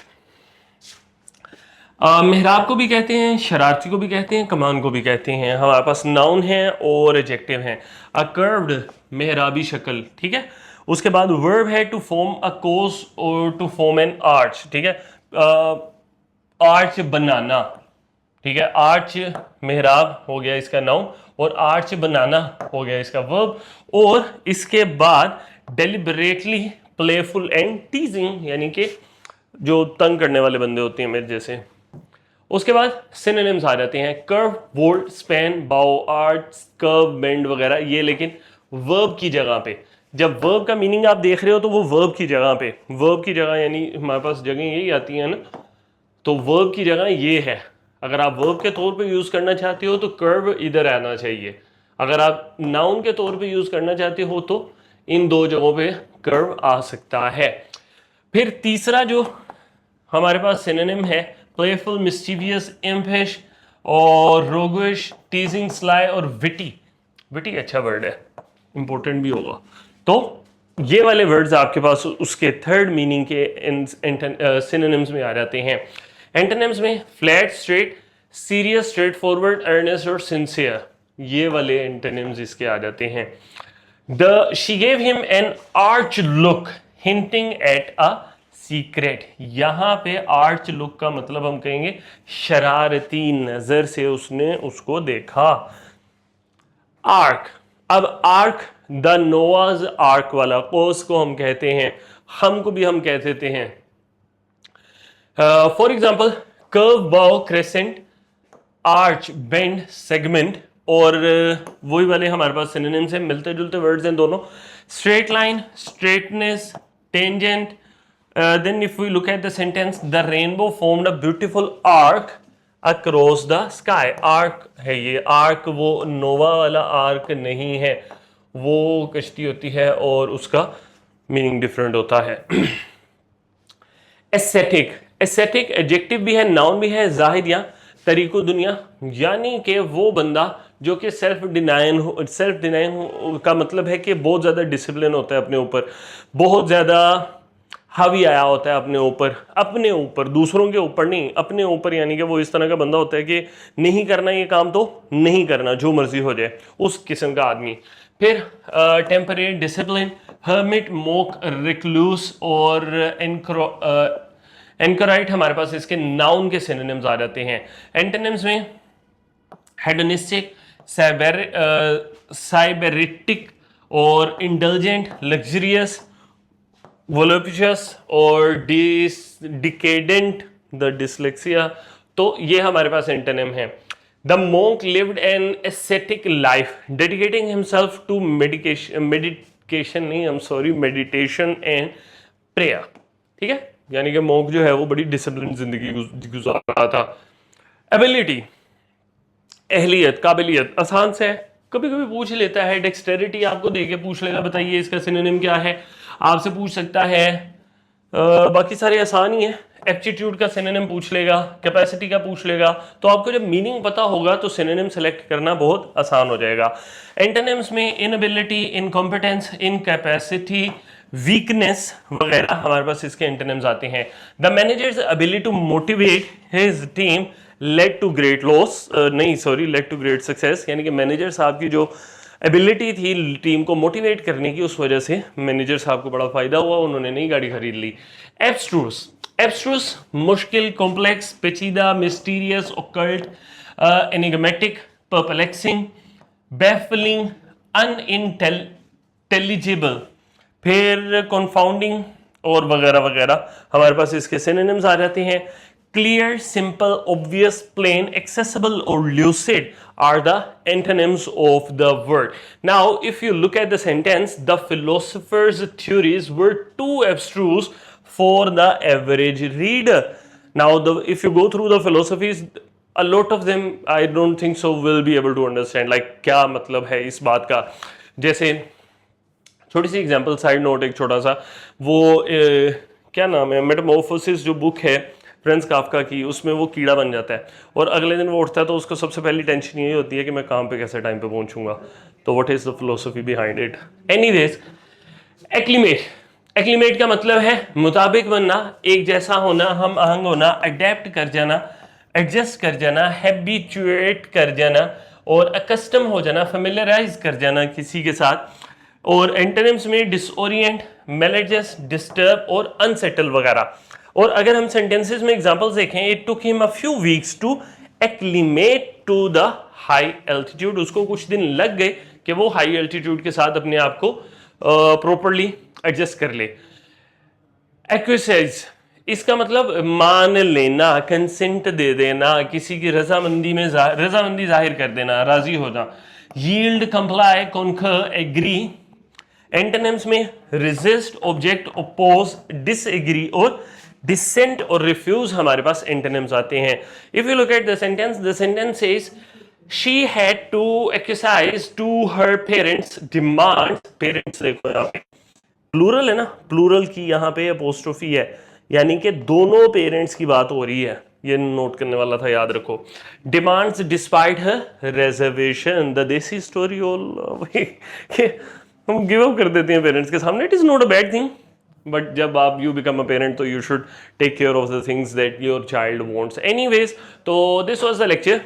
मेहराब को भी कहते हैं, शरारती को भी कहते हैं, कमान को भी कहते हैं। हमारे पास नाउन है और एडजेक्टिव हैं। अ कर्व्ड, मेहराबी शक्ल, ठीक है। उसके बाद वर्ब है टू फॉर्म अ कोर्स और टू फॉर्म एन आर्च, ठीक है, आर्च बनाना, ठीक है। आर्च मेहराब हो गया इसका नाउन और आर्च बनाना हो गया इसका वर्ब। और इसके बाद डेलिबरेटली प्लेफुल एंड टीजिंग, यानी कि जो तंग करने वाले बंदे होते हैं मेरे जैसे। उसके बाद सिनोनिम्स आ जाते हैं, कर्व, वोल्ट, स्पैन, बाउ, आर्च, कर्व, बेंड वगैरह। ये लेकिन वर्ब की जगह पे, जब वर्ब का मीनिंग आप देख रहे हो तो वो वर्ब की जगह पे, वर्ब की जगह यानी हमारे पास जगह यही आती है ना, तो वर्ब की जगह ये है। अगर आप वर्ब के तौर पे यूज करना चाहते हो तो कर्व इधर आना चाहिए। अगर आप नाउन के तौर पे यूज करना चाहते हो तो इन दो जगहों पे कर्व आ सकता है। फिर तीसरा जो हमारे पास सिनोनिम है, प्लेफुल, मिस्चीवियस, इम्पिश और रोगिश, टीजिंग, स्लाई और विटी। विटी अच्छा वर्ड है, इंपॉर्टेंट भी होगा। तो ये वाले वर्ड्स आपके पास उसके थर्ड मीनिंग के सिनोनिम्स में आ जाते हैं। एंटोनिम्स में flat, straight, serious, straightforward, earnest और सिंसियर, ये वाले एंटोनिम्स इसके आ जाते हैं। She gave him an arch look hinting at a secret. यहां पे आर्च लुक का मतलब हम कहेंगे शरारती नजर से उसने उसको देखा। आर्क, अब आर्क द नोआज आर्क वाला कोर्स को हम कहते हैं, हम को भी हम कह देते हैं। फॉर एग्जाम्पल कर्व, बाउ, क्रेसेंट, आर्च, बेंड, सेगमेंट और वही वाले हमारे पास सिनोनिम्स हैं, मिलते जुलते वर्ड्स हैं दोनों। Straight line, straightness, tangent. Then if we look at the sentence, the rainbow formed a beautiful arc across the sky। Arc है ये, आर्क वो नोवा वाला आर्क नहीं है, वो कश्ती होती है और उसका मीनिंग डिफरेंट होता है। एस्थेटिक, एस्थेटिक एडजेक्टिव भी है, नाउन भी है, जाहिद या तरीको दुनिया, यानी कि वो बंदा जो कि सेल्फ डिनाइन का मतलब है कि बहुत ज़्यादा डिसिप्लिन होता है अपने ऊपर, बहुत ज़्यादा हावी आया होता है अपने ऊपर, दूसरों के ऊपर नहीं, अपने ऊपर। यानी कि वो इस तरह का बंदा होता है कि नहीं करना ये काम तो नहीं करना, जो मर्जी हो जाए, उस किस्म का आदमी। फिर temperate, discipline, hermit, monk, recluse और एंकराइट हमारे पास इसके नाउन के सिनोनिम्स आ जाते हैं। एंटोनिम्स में हेडोनिस्टिक, साइबेरिटिक और इंडल्जेंट, लग्जरियस, वोलोपिशियस और डिकेडेंट, द डिसलेक्सिया। तो ये हमारे पास एंटोनिम है। The monk lived an ascetic life dedicating himself to meditation and prayer, ठीक है, यानी कि मोंक जो है वो बड़ी डिसिप्लिन जिंदगी गुजार रहा था। एबिलिटी, एहलियत, काबिलियत, आसान से कभी कभी पूछ लेता है, डेक्सटेरिटी आपको देके पूछ लेगा बताइए इसका सिनोनिम क्या है, आपसे पूछ सकता है। बाकी सारे आसान ही है, एप्टीट्यूड का सिनोनिम पूछ लेगा, कैपेसिटी का पूछ लेगा। तो आपको जब मीनिंग पता होगा तो सिनोनिम सेलेक्ट करना बहुत आसान हो जाएगा। एंटोनिम्स में इनएबिलिटी, इनकॉम्पिटेंस, इनकैपेसिटी, वीकनेस वगैरह हमारे पास इसके एंटोनिम्स आते हैं। The manager's ability to motivate his team led to great loss, नहीं sorry, led to great success, यानी कि मैनेजर साहब की जो एबिलिटी थी टीम को मोटिवेट करने की, उस वजह से मैनेजर साहब को बड़ा फायदा हुआ, उन्होंने नई गाड़ी खरीद ली। एब्स्ट्रूस, एब्स्ट्रूस मुश्किल, कॉम्प्लेक्स, पेचीदा, mysterious, occult, enigmatic, perplexing, baffling, unintelligible, फिर कॉन्फाउंडिंग और वगैरह वगैरह हमारे पास इसके सिनोनिम्स आ जाते हैं। Clear, simple, obvious, plain, accessible और lucid are the antonyms of the word. Now, if you look at the sentence, the philosopher's theories were too abstruse for the average reader. Now, if you go through the philosophies, a lot of them, I don't think so, will be able to understand. Like, क्या मतलब है इस बात का? जैसे छोटी सी एग्जांपल, साइड नोट एक छोटा सा, वो क्या नाम है, मेटामॉर्फोसिस जो बुक है फ्रेंड्स काफका की, उसमें वो कीड़ा बन जाता है और अगले दिन वो उठता है तो उसको सबसे पहली टेंशन यही होती है कि मैं काम पे कैसे टाइम पे पहुंचूंगा। तो what is the philosophy behind it? Anyways, acclimate, acclimate का मतलब है मुताबिक बनना, एक जैसा होना, हम आहंग होना, अडेप्ट कर जाना, एडजस्ट कर जाना, हैबिचुएट कर जाना और अकस्टम हो जाना, फेमिलियराइज कर जाना किसी के साथ। और एंटोनिम्स में डिसओरिएंट, मेलेजस, डिस्टर्ब और अनसेटल वगैरह। और अगर हम सेंटेंसेस में एग्जांपल्स देखें, it took him a few weeks to acclimate to the high altitude, उसको कुछ दिन लग गए कि वो हाई एल्टीट्यूड के साथ अपने आप को प्रॉपरली एडजस्ट कर ले। एक्विसाइज, इसका मतलब मान लेना, कंसेंट दे देना, किसी की रजामंदी में रजामंदी जाहिर कर देना, राजी होना। Yield, comply, concur, agree. Antonyms में रेजिस्ट, ऑब्जेक्ट, ओपोज, डिसएग्री और डिसेंट और रिफ्यूज हमारे पास एंटोनिम्स आते हैं। If you look at the sentence is she had to exercise to her parents demand. Parents देखो यहाँ पे प्लूरल है ना, प्लूरल की यहाँ पे अपोस्ट्रोफी है, यानी कि दोनों पेरेंट्स की बात हो रही है, ये नोट करने वाला था, याद रखो। Demands despite her reservation, the desi story all, हम गिव अप कर देते हैं पेरेंट्स के सामने। It is not a bad thing, but जब आप यू बिकम अ पेरेंट तो you should take care of the things that your child wants. Anyways, तो दिस वाज द लेक्चर।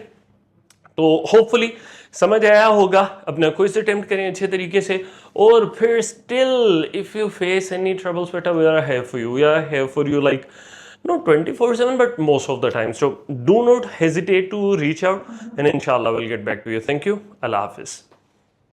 तो होपफुली समझ आया होगा, अपना क्विज अटेम्प्ट करें अच्छे तरीके से, और फिर still if you face any troubles बेटा, we are here for you, we are here for you, like not 24/7 but most of the time. So do not hesitate to reach out and inshallah we'll get back to you. Thank you. Allah Hafiz.